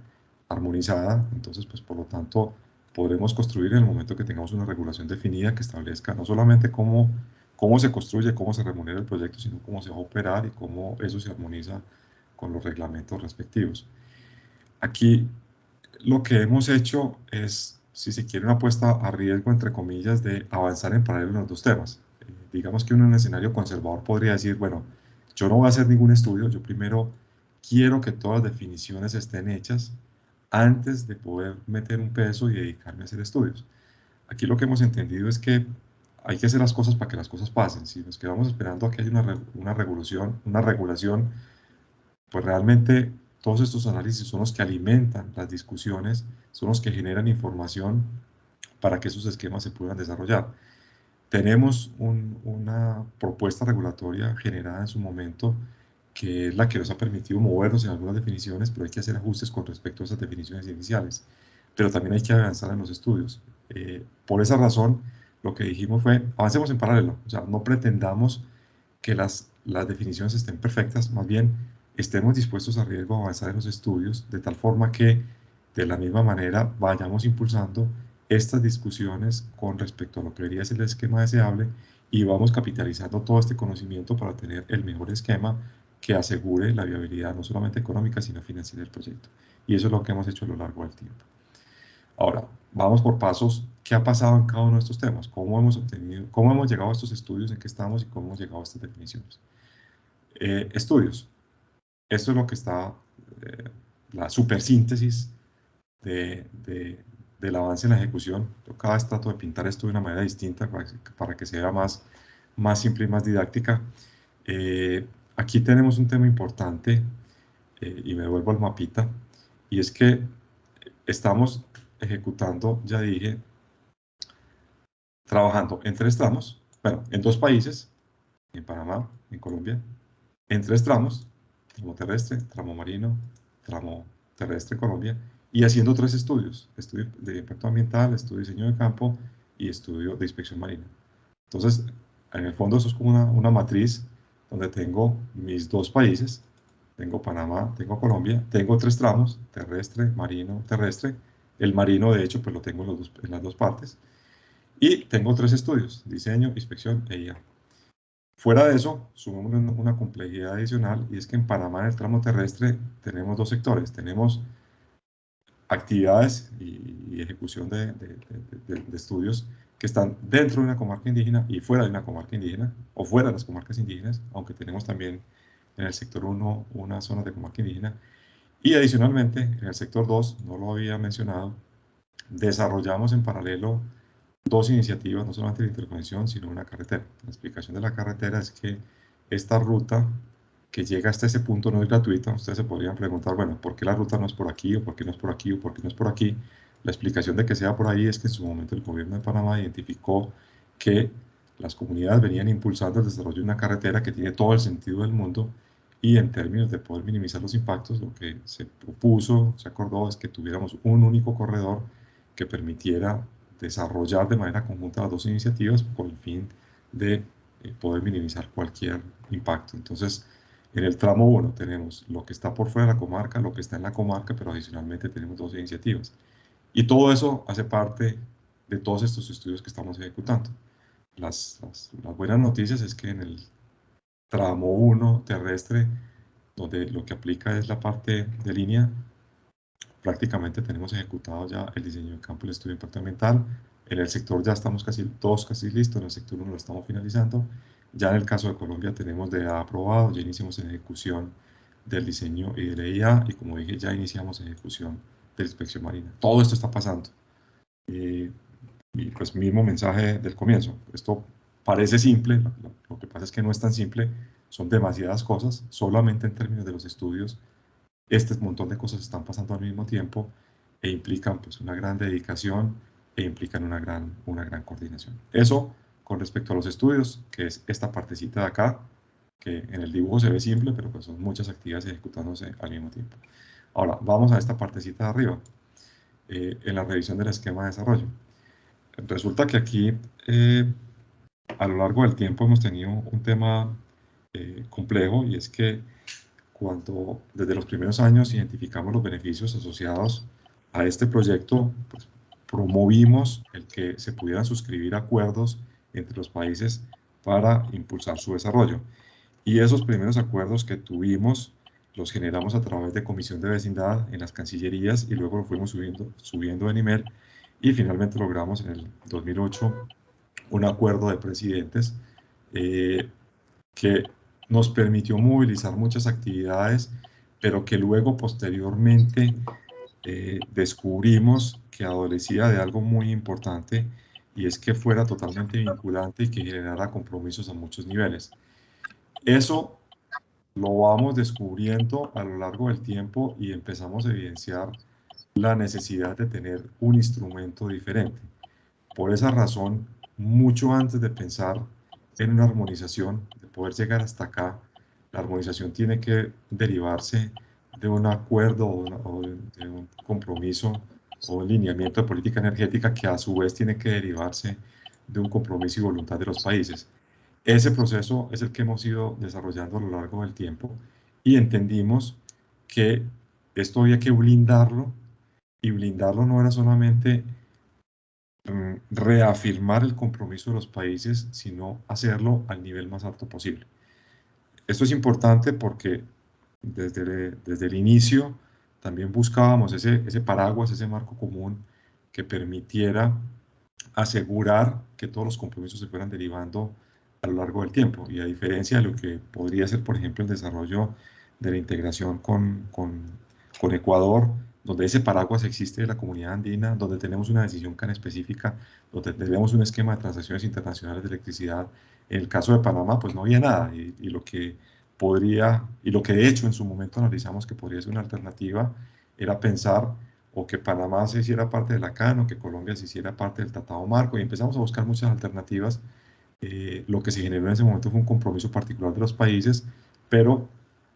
armonizada, entonces pues por lo tanto podremos construir en el momento que tengamos una regulación definida que establezca no solamente cómo se construye, cómo se remunera el proyecto, sino cómo se va a operar y cómo eso se armoniza con los reglamentos respectivos. Aquí lo que hemos hecho es, si se quiere, una apuesta a riesgo, entre comillas, de avanzar en paralelo en los dos temas. Digamos que uno en un escenario conservador podría decir, bueno, yo no voy a hacer ningún estudio, yo primero quiero que todas las definiciones estén hechas antes de poder meter un peso y dedicarme a hacer estudios. Aquí lo que hemos entendido es que hay que hacer las cosas para que las cosas pasen. Si nos quedamos esperando a que haya una regulación, pues realmente todos estos análisis son los que alimentan las discusiones, son los que generan información para que esos esquemas se puedan desarrollar. Tenemos una propuesta regulatoria generada en su momento que es la que nos ha permitido movernos en algunas definiciones, pero hay que hacer ajustes con respecto a esas definiciones iniciales. Pero también hay que avanzar en los estudios. Por esa razón, lo que dijimos fue, avancemos en paralelo, o sea, no pretendamos que las definiciones estén perfectas, más bien estemos dispuestos a riesgo a avanzar en los estudios, de tal forma que de la misma manera vayamos impulsando estas discusiones con respecto a lo que debería ser el esquema deseable y vamos capitalizando todo este conocimiento para tener el mejor esquema que asegure la viabilidad no solamente económica, sino financiera del proyecto. Y eso es lo que hemos hecho a lo largo del tiempo. Ahora, vamos por pasos. ¿Qué ha pasado en cada uno de estos temas? ¿Cómo hemos llegado a estos estudios, en qué estamos y cómo hemos llegado a estas definiciones? Estudios. Esto es lo que está, la supersíntesis del avance en la ejecución. Yo cada vez trato de pintar esto de una manera distinta para que sea más simple y más didáctica. Aquí tenemos un tema importante y me vuelvo al mapita, y es que estamos ejecutando, ya dije, trabajando en 3 tramos, bueno, en 2 países, en Panamá, en Colombia, en 3 tramos, tramo terrestre, tramo marino, tramo terrestre Colombia, y haciendo 3 estudios, estudio de impacto ambiental, estudio de diseño de campo y estudio de inspección marina. Entonces, en el fondo eso es como una matriz donde tengo mis 2 países, tengo Panamá, tengo Colombia, tengo 3 tramos, terrestre, marino, terrestre. El marino, de hecho, pues lo tengo en las dos partes. Y tengo 3 estudios, diseño, inspección e IA. Fuera de eso, sumamos una complejidad adicional, y es que en Panamá, en el tramo terrestre, tenemos 2 sectores. Tenemos actividades y ejecución de estudios que están dentro de una comarca indígena y fuera de una comarca indígena, o fuera de las comarcas indígenas, aunque tenemos también en el sector 1 una zona de comarca indígena. Y adicionalmente, en el sector 2, no lo había mencionado, desarrollamos en paralelo 2 iniciativas, no solamente de interconexión, sino una carretera. La explicación de la carretera es que esta ruta que llega hasta ese punto no es gratuita. Ustedes se podrían preguntar, bueno, ¿por qué la ruta no es por aquí, o por qué no es por aquí, o por qué no es por aquí? La explicación de que sea por ahí es que en su momento el gobierno de Panamá identificó que las comunidades venían impulsando el desarrollo de una carretera que tiene todo el sentido del mundo, y en términos de poder minimizar los impactos, lo que se propuso, se acordó, es que tuviéramos un único corredor que permitiera desarrollar de manera conjunta las 2 iniciativas con el fin de poder minimizar cualquier impacto. Entonces, en el tramo 1 tenemos lo que está por fuera de la comarca, lo que está en la comarca, pero adicionalmente tenemos 2 iniciativas. Y todo eso hace parte de todos estos estudios que estamos ejecutando. Las buenas noticias es que en el tramo 1 terrestre, donde lo que aplica es la parte de línea, prácticamente tenemos ejecutado ya el diseño de campo y el estudio de impacto ambiental. En el sector ya estamos todos casi listos, en el sector 1 lo estamos finalizando. Ya en el caso de Colombia tenemos DEA aprobado, ya iniciamos en ejecución del diseño y de la IA, y como dije, ya iniciamos en ejecución de la inspección marina. Todo esto está pasando. Y pues mismo mensaje del comienzo. Esto parece simple, lo que pasa es que no es tan simple, son demasiadas cosas. Solamente en términos de los estudios, este montón de cosas están pasando al mismo tiempo e implican pues una gran dedicación e implican una gran coordinación. Eso con respecto a los estudios, que es esta partecita de acá, que en el dibujo se ve simple, pero pues son muchas actividades ejecutándose al mismo tiempo. Ahora, vamos a esta partecita de arriba, en la revisión del esquema de desarrollo. Resulta que aquí, a lo largo del tiempo, hemos tenido un tema complejo, y es que cuando desde los primeros años identificamos los beneficios asociados a este proyecto, pues, promovimos el que se pudieran suscribir acuerdos entre los países para impulsar su desarrollo. Y esos primeros acuerdos que tuvimos los generamos a través de comisión de vecindad en las cancillerías, y luego lo fuimos subiendo de nivel, y finalmente logramos en el 2008 un acuerdo de presidentes que nos permitió movilizar muchas actividades, pero que luego posteriormente descubrimos que adolecía de algo muy importante, y es que fuera totalmente vinculante y que generara compromisos a muchos niveles. Eso lo vamos descubriendo a lo largo del tiempo y empezamos a evidenciar la necesidad de tener un instrumento diferente. Por esa razón, mucho antes de pensar en una armonización, de poder llegar hasta acá, la armonización tiene que derivarse de un acuerdo o de un compromiso o un lineamiento de política energética que a su vez tiene que derivarse de un compromiso y voluntad de los países. Ese proceso es el que hemos ido desarrollando a lo largo del tiempo y entendimos que esto había que blindarlo, y blindarlo no era solamente reafirmar el compromiso de los países, sino hacerlo al nivel más alto posible. Esto es importante porque desde el inicio también buscábamos ese paraguas, ese marco común que permitiera asegurar que todos los compromisos se fueran derivando a lo largo del tiempo. Y a diferencia de lo que podría ser, por ejemplo, el desarrollo de la integración con Ecuador, donde ese paraguas existe de la comunidad andina, donde tenemos una decisión tan específica, donde tenemos un esquema de transacciones internacionales de electricidad. En el caso de Panamá, pues no había nada, y lo que de hecho en su momento analizamos que podría ser una alternativa, era pensar o que Panamá se hiciera parte de la CAN, o que Colombia se hiciera parte del Tratado Marco, y empezamos a buscar muchas alternativas. Lo que se generó en ese momento fue un compromiso particular de los países, pero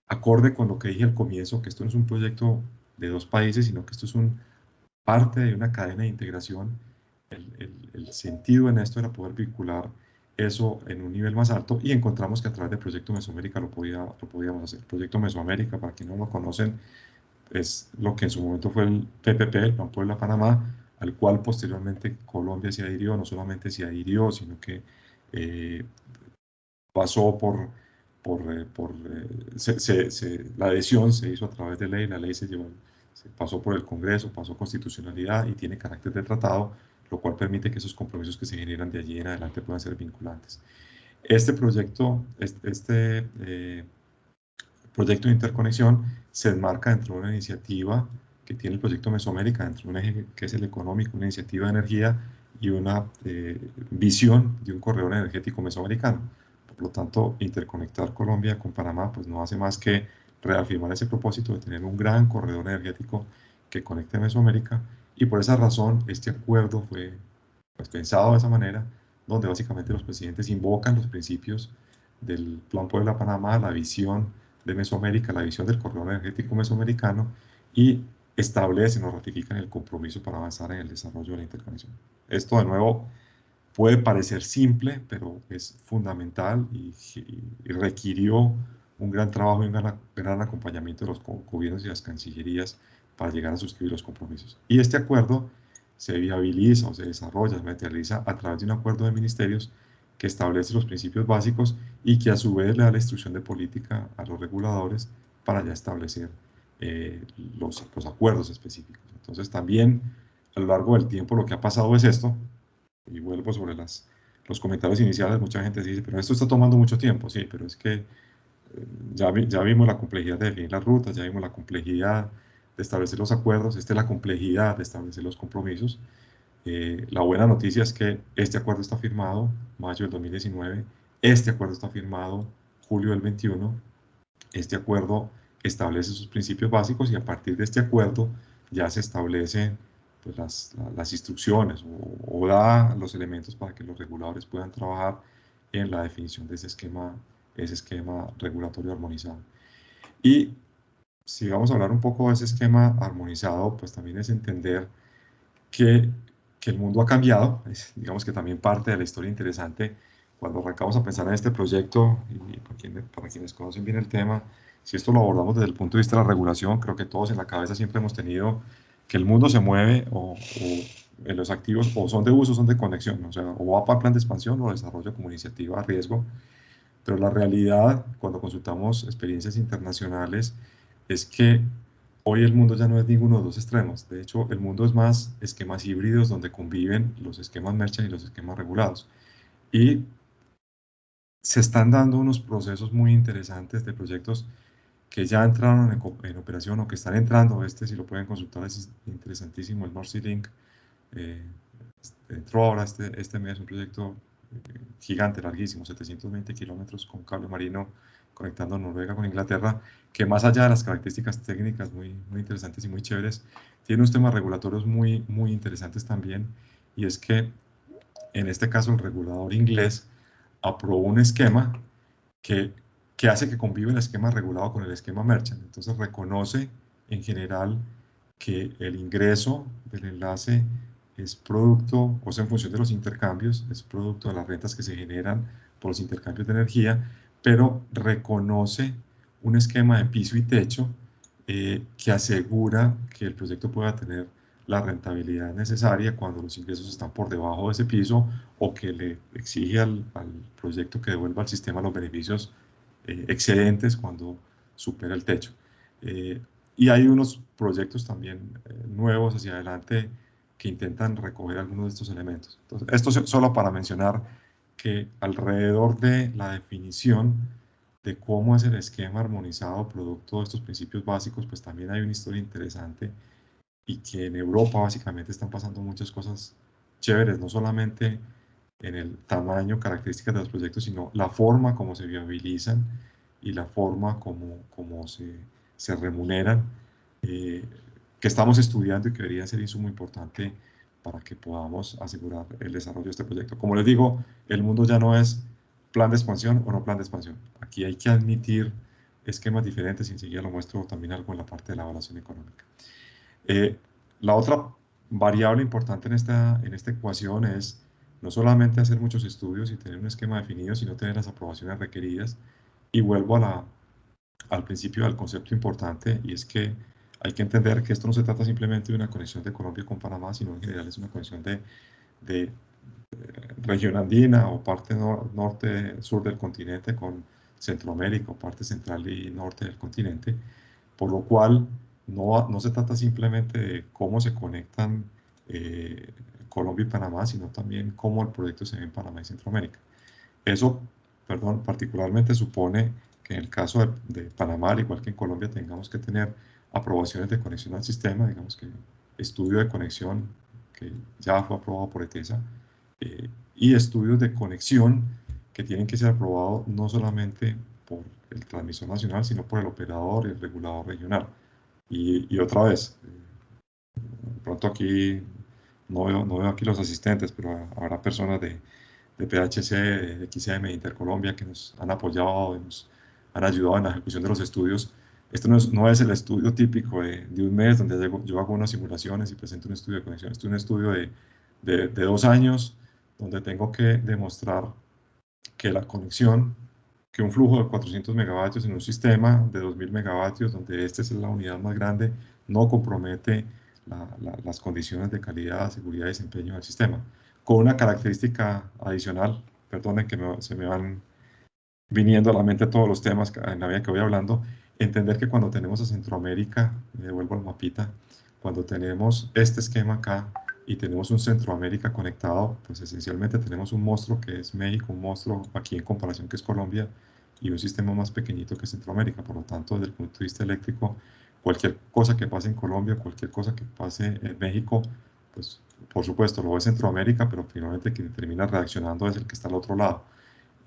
acorde con lo que dije al comienzo, que esto no es un proyecto de dos países, sino que esto es parte de una cadena de integración. El sentido en esto era poder vincular eso en un nivel más alto, y encontramos que a través del Proyecto Mesoamérica lo podíamos hacer. El Proyecto Mesoamérica, para quienes no lo conocen, es lo que en su momento fue el PPP, el Plan Puebla-Panamá, al cual posteriormente Colombia se adhirió. No solamente se adhirió, sino que pasó la adhesión se hizo a través de ley, la ley se pasó por el Congreso, pasó constitucionalidad y tiene carácter de tratado, lo cual permite que esos compromisos que se generan de allí en adelante puedan ser vinculantes. Este proyecto, proyecto de interconexión se enmarca dentro de una iniciativa que tiene el proyecto Mesoamérica, dentro de un eje que es el económico, una iniciativa de energía y una visión de un corredor energético mesoamericano. Por lo tanto, interconectar Colombia con Panamá pues no hace más que reafirmar ese propósito de tener un gran corredor energético que conecte Mesoamérica, y por esa razón este acuerdo fue pues pensado de esa manera, donde básicamente los presidentes invocan los principios del Plan Puebla-Panamá, la visión de Mesoamérica, la visión del corredor energético mesoamericano, y establecen o ratifican el compromiso para avanzar en el desarrollo de la interconexión. Esto, de nuevo, puede parecer simple, pero es fundamental y requirió un gran trabajo y un gran acompañamiento de los gobiernos y las cancillerías para llegar a suscribir los compromisos. Y este acuerdo se viabiliza o se desarrolla, se materializa a través de un acuerdo de ministerios que establece los principios básicos y que a su vez le da la instrucción de política a los reguladores para ya establecer los acuerdos específicos. Entonces también a lo largo del tiempo lo que ha pasado es esto, y vuelvo sobre los comentarios iniciales. Mucha gente dice, pero esto está tomando mucho tiempo. Sí, pero es que ya vimos la complejidad de definir las rutas, ya vimos la complejidad de establecer los acuerdos, esta es la complejidad de establecer los compromisos. La buena noticia es que este acuerdo está firmado mayo del 2019, este acuerdo está firmado julio del 21, este acuerdo establece sus principios básicos, y a partir de este acuerdo ya se establecen pues, las instrucciones o da los elementos para que los reguladores puedan trabajar en la definición de ese esquema regulatorio armonizado. Y si vamos a hablar un poco de ese esquema armonizado, pues también es entender que el mundo ha cambiado. Digamos que también parte de la historia interesante cuando arrancamos a pensar en este proyecto, y para quienes conocen bien el tema, si esto lo abordamos desde el punto de vista de la regulación, creo que todos en la cabeza siempre hemos tenido que el mundo se mueve o en los activos o son de uso o son de conexión, o sea, o va para plan de expansión o desarrollo como iniciativa a riesgo. Pero la realidad, cuando consultamos experiencias internacionales, es que hoy el mundo ya no es ninguno de los dos extremos. De hecho, el mundo es más esquemas híbridos donde conviven los esquemas merchant y los esquemas regulados. Y se están dando unos procesos muy interesantes de proyectos que ya entraron en operación o que están entrando. Si lo pueden consultar, es interesantísimo. El North Sea Link entró ahora este mes, un proyecto gigante, larguísimo, 720 kilómetros con cable marino conectando Noruega con Inglaterra, que más allá de las características técnicas muy interesantes y muy chéveres, tiene unos temas regulatorios muy interesantes también, y es que en este caso el regulador inglés aprobó un esquema que hace que convive el esquema regulado con el esquema merchant. Entonces reconoce en general que el ingreso del enlace es producto, o sea, en función de los intercambios, es producto de las rentas que se generan por los intercambios de energía, pero reconoce un esquema de piso y techo que asegura que el proyecto pueda tener la rentabilidad necesaria cuando los ingresos están por debajo de ese piso, o que le exige al proyecto que devuelva al sistema los beneficios excedentes cuando supera el techo. Y hay unos proyectos también nuevos hacia adelante que intentan recoger algunos de estos elementos. Entonces, esto solo para mencionar que alrededor de la definición de cómo es el esquema armonizado producto de estos principios básicos, pues también hay una historia interesante, y que en Europa básicamente están pasando muchas cosas chéveres, no solamente en el tamaño, características de los proyectos, sino la forma como se viabilizan y la forma como se remuneran, que estamos estudiando y que debería ser insumo importante para que podamos asegurar el desarrollo de este proyecto. Como les digo, el mundo ya no es plan de expansión o no plan de expansión. Aquí hay que admitir esquemas diferentes, y enseguida lo muestro también algo en la parte de la evaluación económica. La otra variable importante en esta ecuación es no solamente hacer muchos estudios y tener un esquema definido, sino tener las aprobaciones requeridas. Y vuelvo al principio del concepto importante, y es que hay que entender que esto no se trata simplemente de una conexión de Colombia con Panamá, sino en general es una conexión de región andina o parte norte-sur del continente con Centroamérica o parte central y norte del continente, por lo cual no se trata simplemente de cómo se conectan Colombia y Panamá, sino también cómo el proyecto se ve en Panamá y Centroamérica. Eso, perdón, particularmente supone que en el caso de Panamá, al igual que en Colombia, tengamos que tener aprobaciones de conexión al sistema, digamos que estudio de conexión que ya fue aprobado por ETESA, y estudios de conexión que tienen que ser aprobados no solamente por el transmisor nacional, sino por el operador y el regulador regional. Y otra vez, pronto aquí no veo aquí los asistentes, pero habrá personas de PHC, de XM, de Intercolombia, que nos han apoyado, nos han ayudado en la ejecución de los estudios. Esto no es el estudio típico de un mes donde yo hago unas simulaciones y presento un estudio de conexión. Esto es un estudio de 2 años, donde tengo que demostrar que la conexión, que un flujo de 400 megavatios en un sistema de 2000 megavatios, donde esta es la unidad más grande, no compromete las condiciones de calidad, seguridad y desempeño del sistema. Con una característica adicional, perdonen que se me van viniendo a la mente todos los temas en la medida que voy hablando, entender que cuando tenemos a Centroamérica, me devuelvo al mapita, cuando tenemos este esquema acá y tenemos un Centroamérica conectado, pues esencialmente tenemos un monstruo que es México, un monstruo aquí en comparación que es Colombia, y un sistema más pequeñito que Centroamérica. Por lo tanto, desde el punto de vista eléctrico, cualquier cosa que pase en Colombia, cualquier cosa que pase en México, pues por supuesto lo ve Centroamérica, pero finalmente quien termina reaccionando es el que está al otro lado.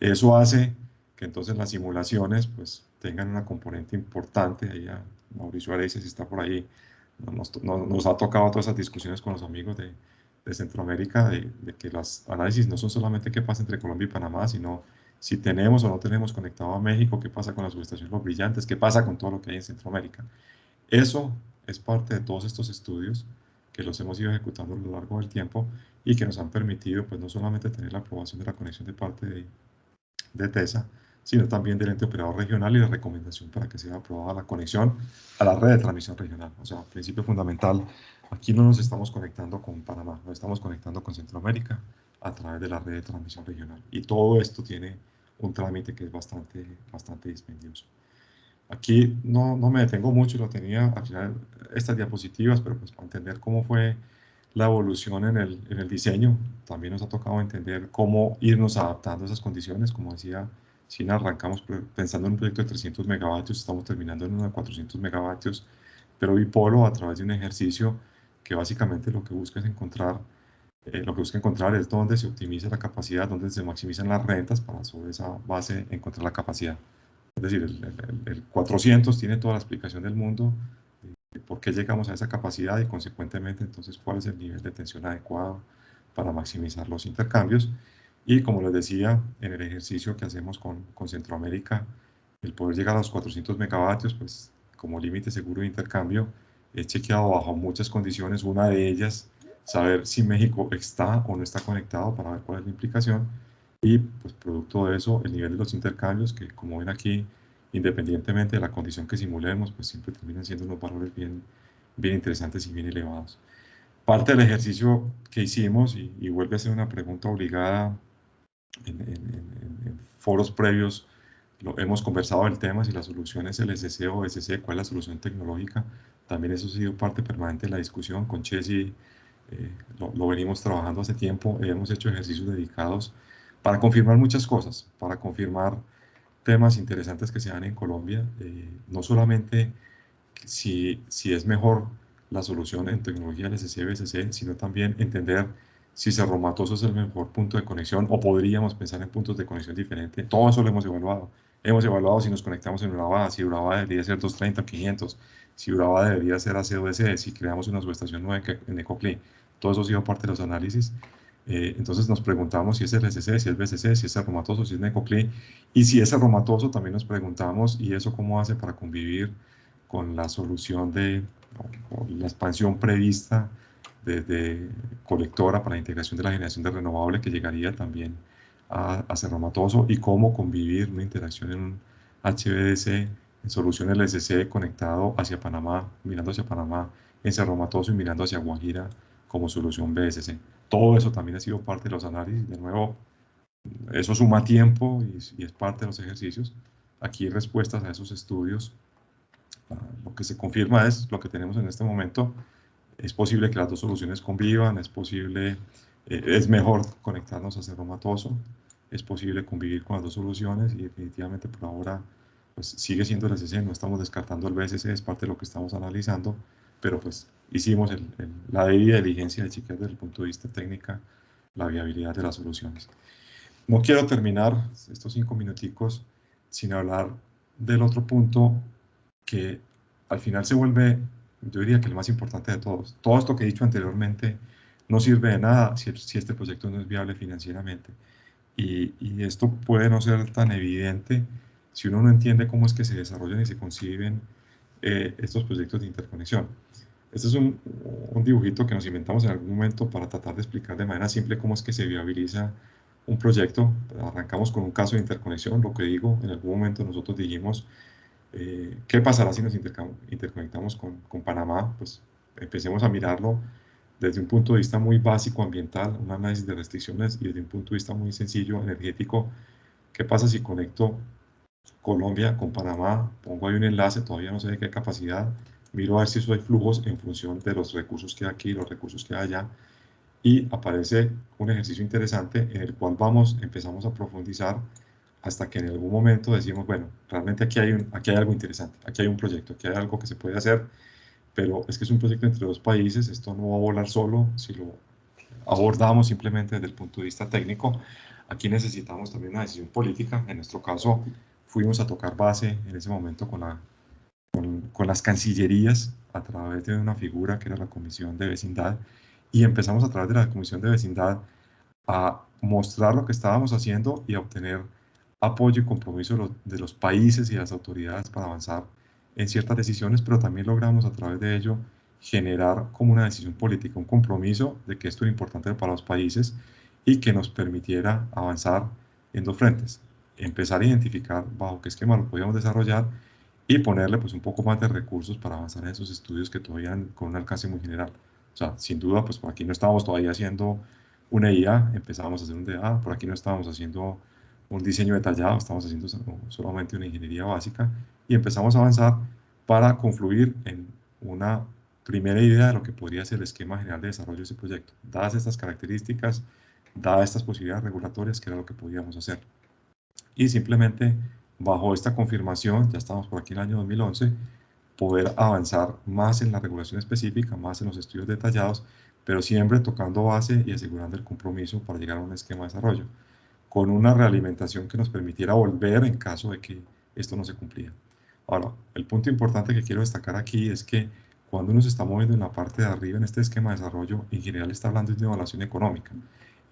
Eso hace que entonces las simulaciones pues tengan una componente importante. Ahí a Mauricio Areces, si está por ahí, nos ha tocado todas esas discusiones con los amigos de Centroamérica, de que los análisis no son solamente qué pasa entre Colombia y Panamá, sino si tenemos o no tenemos conectado a México, qué pasa con la subestación Los Brillantes, qué pasa con todo lo que hay en Centroamérica. Eso es parte de todos estos estudios que los hemos ido ejecutando a lo largo del tiempo, y que nos han permitido pues no solamente tener la aprobación de la conexión de parte de TESA, sino también del ente operador regional y la recomendación para que sea aprobada la conexión a la red de transmisión regional. O sea, principio fundamental, aquí no nos estamos conectando con Panamá, nos estamos conectando con Centroamérica a través de la red de transmisión regional. Y todo esto tiene un trámite que es bastante dispendioso. Aquí no me detengo mucho, lo tenía al final estas diapositivas, pero pues para entender cómo fue la evolución en el diseño, también nos ha tocado entender cómo irnos adaptando a esas condiciones. Como decía, China arrancamos pensando en un proyecto de 300 megavatios, estamos terminando en uno de 400 megavatios, pero Bipolo, a través de un ejercicio que básicamente lo que busca es encontrar, es dónde se optimiza la capacidad, dónde se maximizan las rentas para sobre esa base encontrar la capacidad. Es decir, el 400 tiene toda la explicación del mundo de por qué llegamos a esa capacidad y consecuentemente entonces cuál es el nivel de tensión adecuado para maximizar los intercambios. Y como les decía, en el ejercicio que hacemos con Centroamérica, el poder llegar a los 400 megavatios, pues como límite seguro de intercambio, es chequeado bajo muchas condiciones. Una de ellas, saber si México está o no está conectado para ver cuál es la implicación. Y pues producto de eso, el nivel de los intercambios, que como ven aquí, independientemente de la condición que simulemos, pues siempre terminan siendo unos valores bien, bien interesantes y bien elevados. Parte del ejercicio que hicimos, y vuelve a ser una pregunta obligada en foros previos, hemos conversado del tema, si la solución es el SC o SC, cuál es la solución tecnológica. También eso ha sido parte permanente de la discusión. Con Chessy lo venimos trabajando hace tiempo, hemos hecho ejercicios dedicados para confirmar muchas cosas, para confirmar temas interesantes que se dan en Colombia, no solamente si es mejor la solución en tecnología LSC-BSC, sino también entender si Cerro Matoso es el mejor punto de conexión o podríamos pensar en puntos de conexión diferentes. Todo eso lo hemos evaluado. Hemos evaluado si nos conectamos en Urabá, si Urabá debería ser 230 o 500, si Urabá debería ser AC/DC, si creamos una subestación nueva en Ecoclí. Todo eso ha sido parte de los análisis. Entonces nos preguntamos si es LSC, si es BSC, si es Cerro Matoso, si es Necoclí. Y si es Cerro Matoso, también nos preguntamos, ¿y eso cómo hace para convivir con la solución o la expansión prevista desde colectora para la integración de la generación de renovable que llegaría también a Cerro Matoso, y cómo convivir una interacción en un HVDC en solución LSC conectado hacia Panamá, mirando hacia Panamá en Cerro Matoso y mirando hacia Guajira como solución BSC. Todo eso también ha sido parte de los análisis. De nuevo, eso suma tiempo y es parte de los ejercicios. Aquí respuestas a esos estudios. Lo que se confirma es lo que tenemos en este momento. Es posible que las dos soluciones convivan, es posible, es mejor conectarnos a Cerro Matoso, es posible convivir con las dos soluciones y definitivamente por ahora pues, sigue siendo el SC, no estamos descartando el BSC, es parte de lo que estamos analizando, pero pues hicimos la debida diligencia de chequear desde el punto de vista técnica la viabilidad de las soluciones. No quiero terminar estos 5 minuticos sin hablar del otro punto que al final se vuelve, yo diría que el más importante de todos. Todo esto que he dicho anteriormente no sirve de nada si este proyecto no es viable financieramente. Y esto puede no ser tan evidente si uno no entiende cómo es que se desarrollan y se conciben estos proyectos de interconexión. Este es un dibujito que nos inventamos en algún momento para tratar de explicar de manera simple cómo es que se viabiliza un proyecto. Arrancamos con un caso de interconexión, lo que digo, en algún momento nosotros dijimos, ¿qué pasará si nos interconectamos con Panamá? Pues empecemos a mirarlo desde un punto de vista muy básico ambiental, un análisis de restricciones, y desde un punto de vista muy sencillo energético. ¿Qué pasa si conecto Colombia con Panamá? Pongo ahí un enlace, todavía no sé de qué capacidad, miro a ver si eso hay flujos en función de los recursos que hay aquí, los recursos que hay allá, y aparece un ejercicio interesante en el cual empezamos a profundizar hasta que en algún momento decimos, bueno, realmente aquí hay algo interesante, aquí hay un proyecto, aquí hay algo que se puede hacer, pero es que es un proyecto entre dos países, esto no va a volar solo si lo abordamos simplemente desde el punto de vista técnico. Aquí necesitamos también una decisión política. En nuestro caso, fuimos a tocar base en ese momento con las cancillerías a través de una figura que era la Comisión de Vecindad, y empezamos a través de la Comisión de Vecindad a mostrar lo que estábamos haciendo y a obtener apoyo y compromiso de los países y las autoridades para avanzar en ciertas decisiones, pero también logramos a través de ello generar como una decisión política, un compromiso de que esto era importante para los países y que nos permitiera avanzar en dos frentes. Empezar a identificar bajo qué esquema lo podíamos desarrollar y ponerle pues un poco más de recursos para avanzar en esos estudios que todavía con un alcance muy general. O sea, sin duda, pues por aquí no estábamos todavía haciendo una IA, empezábamos a hacer un DA, por aquí no estábamos haciendo un diseño detallado, estamos haciendo solamente una ingeniería básica, y empezamos a avanzar para confluir en una primera idea de lo que podría ser el esquema general de desarrollo de ese proyecto. Dadas estas características, dadas estas posibilidades regulatorias, que era lo que podíamos hacer. y simplemente bajo esta confirmación, ya estamos por aquí en el año 2011, poder avanzar más en la regulación específica, más en los estudios detallados, pero siempre tocando base y asegurando el compromiso para llegar a un esquema de desarrollo, con una realimentación que nos permitiera volver en caso de que esto no se cumplía. Ahora, el punto importante que quiero destacar aquí es que cuando uno se está moviendo en la parte de arriba en este esquema de desarrollo, en general está hablando de evaluación económica.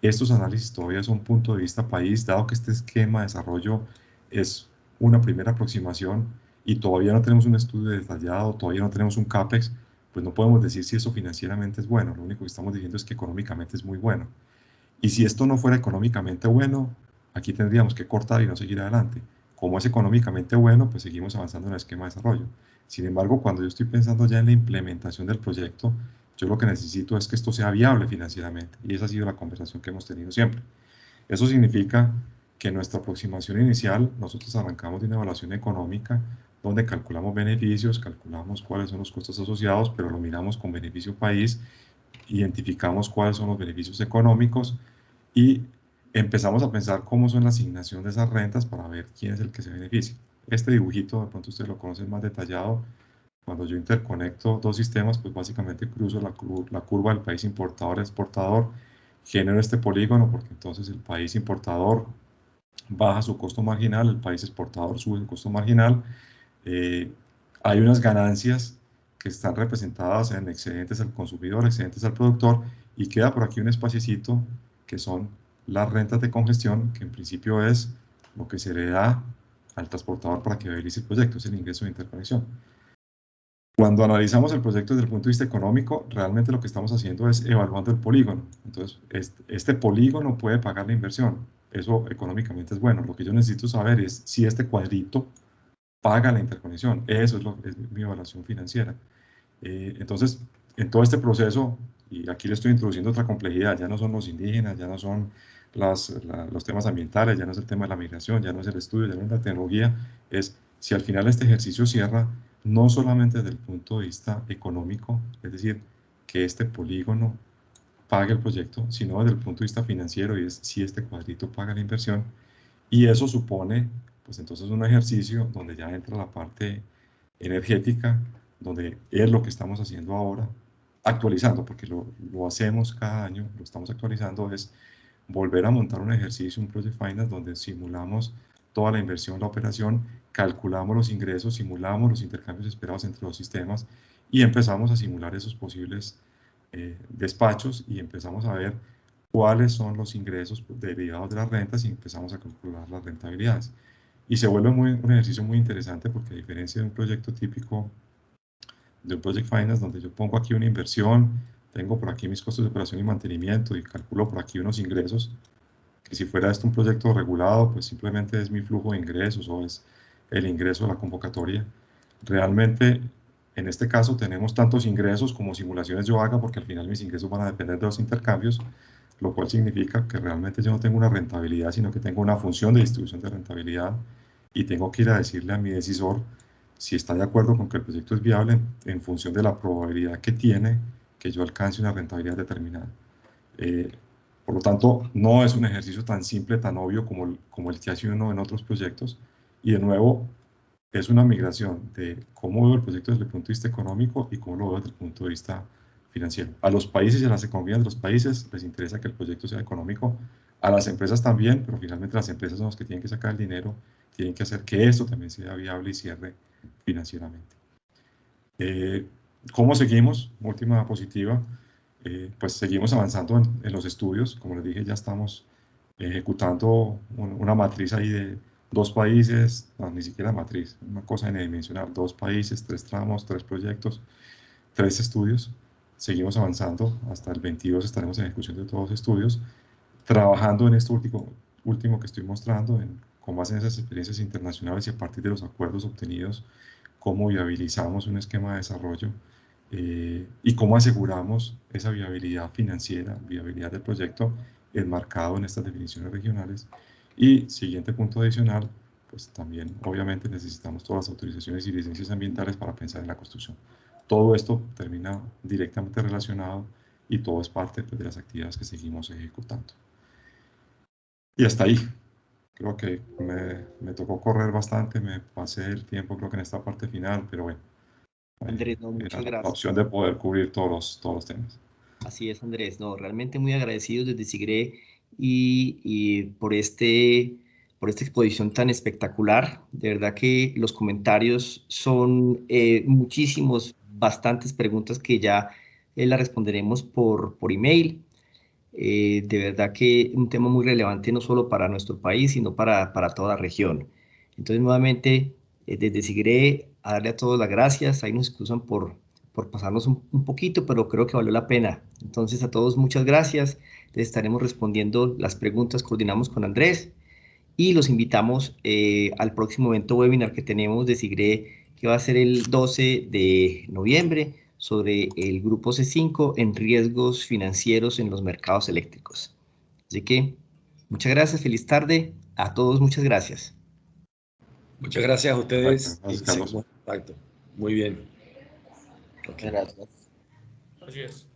Estos análisis todavía son punto de vista país, dado que este esquema de desarrollo es una primera aproximación y todavía no tenemos un estudio detallado, todavía no tenemos un CAPEX, pues no podemos decir si eso financieramente es bueno. Lo único que estamos diciendo es que económicamente es muy bueno. Y si esto no fuera económicamente bueno, aquí tendríamos que cortar y no seguir adelante. Como es económicamente bueno, pues seguimos avanzando en el esquema de desarrollo. Sin embargo, cuando yo estoy pensando ya en la implementación del proyecto, yo lo que necesito es que esto sea viable financieramente. Y esa ha sido la conversación que hemos tenido siempre. Eso significa que en nuestra aproximación inicial, nosotros arrancamos de una evaluación económica donde calculamos beneficios, calculamos cuáles son los costos asociados, pero lo miramos con beneficio país, identificamos cuáles son los beneficios económicos y empezamos a pensar cómo son la asignación de esas rentas para ver quién es el que se beneficia. Este dibujito, de pronto ustedes lo conocen más detallado, cuando yo interconecto dos sistemas, pues básicamente cruzo la curva del país importador-exportador, genero este polígono porque entonces el país importador baja su costo marginal, el país exportador sube el costo marginal. Hay unas ganancias que están representadas en excedentes al consumidor, excedentes al productor, y queda por aquí un espaciecito que son las rentas de congestión, que en principio es lo que se le da al transportador para que realice el proyecto, es el ingreso de interconexión. Cuando analizamos el proyecto desde el punto de vista económico, realmente lo que estamos haciendo es evaluando el polígono. Entonces, este polígono puede pagar la inversión. Eso económicamente es bueno. Lo que yo necesito saber es si este cuadrito paga la interconexión. Eso es mi evaluación financiera. Entonces, en todo este proceso, y aquí le estoy introduciendo otra complejidad, ya no son los indígenas, ya no son los temas ambientales, ya no es el tema de la migración, ya no es el estudio, ya no es la tecnología, es si al final este ejercicio cierra no solamente desde el punto de vista económico, es decir, que este polígono pague el proyecto, sino desde el punto de vista financiero, y es si este cuadrito paga la inversión, y eso supone, pues entonces un ejercicio donde ya entra la parte energética, donde es lo que estamos haciendo ahora, actualizando, porque lo hacemos cada año, lo estamos actualizando, es volver a montar un ejercicio, un Project Finance, donde simulamos toda la inversión, la operación, calculamos los ingresos, simulamos los intercambios esperados entre los sistemas y empezamos a simular esos posibles despachos y empezamos a ver cuáles son los ingresos derivados de las rentas y empezamos a calcular las rentabilidades. Y se vuelve un ejercicio muy interesante porque a diferencia de un proyecto típico de un Project Finance, donde yo pongo aquí una inversión, tengo por aquí mis costos de operación y mantenimiento y calculo por aquí unos ingresos, que si fuera esto un proyecto regulado, pues simplemente es mi flujo de ingresos o es el ingreso de la convocatoria. Realmente, en este caso, tenemos tantos ingresos como simulaciones yo haga, porque al final mis ingresos van a depender de los intercambios, lo cual significa que realmente yo no tengo una rentabilidad, sino que tengo una función de distribución de rentabilidad y tengo que ir a decirle a mi decisor si está de acuerdo con que el proyecto es viable en función de la probabilidad que tiene que yo alcance una rentabilidad determinada. Por lo tanto, no es un ejercicio tan simple, tan obvio como el que hace uno en otros proyectos. Y de nuevo, es una migración de cómo veo el proyecto desde el punto de vista económico y cómo lo veo desde el punto de vista financiero. A los países y a las economías de los países les interesa que el proyecto sea económico, a las empresas también, pero finalmente las empresas son las que tienen que sacar el dinero, tienen que hacer que esto también sea viable y cierre financieramente. ¿Cómo seguimos? Última positiva. Pues seguimos avanzando en los estudios. Como les dije, ya estamos ejecutando una matriz ahí de 2 países, no, ni siquiera matriz, una cosa dimensional, 2 países, 3 tramos, 3 proyectos, 3 estudios. Seguimos avanzando, hasta el 22 estaremos en ejecución de todos los estudios, trabajando en esto último que estoy mostrando, con base en esas experiencias internacionales y a partir de los acuerdos obtenidos, cómo viabilizamos un esquema de desarrollo y cómo aseguramos esa viabilidad financiera, viabilidad del proyecto enmarcado en estas definiciones regionales. Y siguiente punto adicional, pues también obviamente necesitamos todas las autorizaciones y licencias ambientales para pensar en la construcción. Todo esto termina directamente relacionado y todo es parte pues, de las actividades que seguimos ejecutando. Y hasta ahí. Creo que me tocó correr bastante, me pasé el tiempo creo que en esta parte final, pero bueno, Andrés, no, era muchas la gracias. opción de poder cubrir todos los temas. Así es, Andrés. No, realmente muy agradecidos desde SIGRE y por esta exposición tan espectacular. De verdad que los comentarios son muchísimos, bastantes preguntas que ya las responderemos por email. De verdad que un tema muy relevante no solo para nuestro país, sino para toda la región. Entonces, nuevamente, desde SIGRE, a darle a todos las gracias. Ahí nos excusan por pasarnos un poquito, pero creo que valió la pena. Entonces, a todos muchas gracias. Les estaremos respondiendo las preguntas, coordinamos con Andrés y los invitamos al próximo evento webinar que tenemos de SIGRE, que va a ser el 12 de noviembre, sobre el grupo C5 en riesgos financieros en los mercados eléctricos. Así que, muchas gracias, feliz tarde a todos, muchas gracias. Muchas gracias a ustedes Perfecto, y gracias, Carlos. seguimos en contacto. Muy bien. Ok. Gracias. Así es.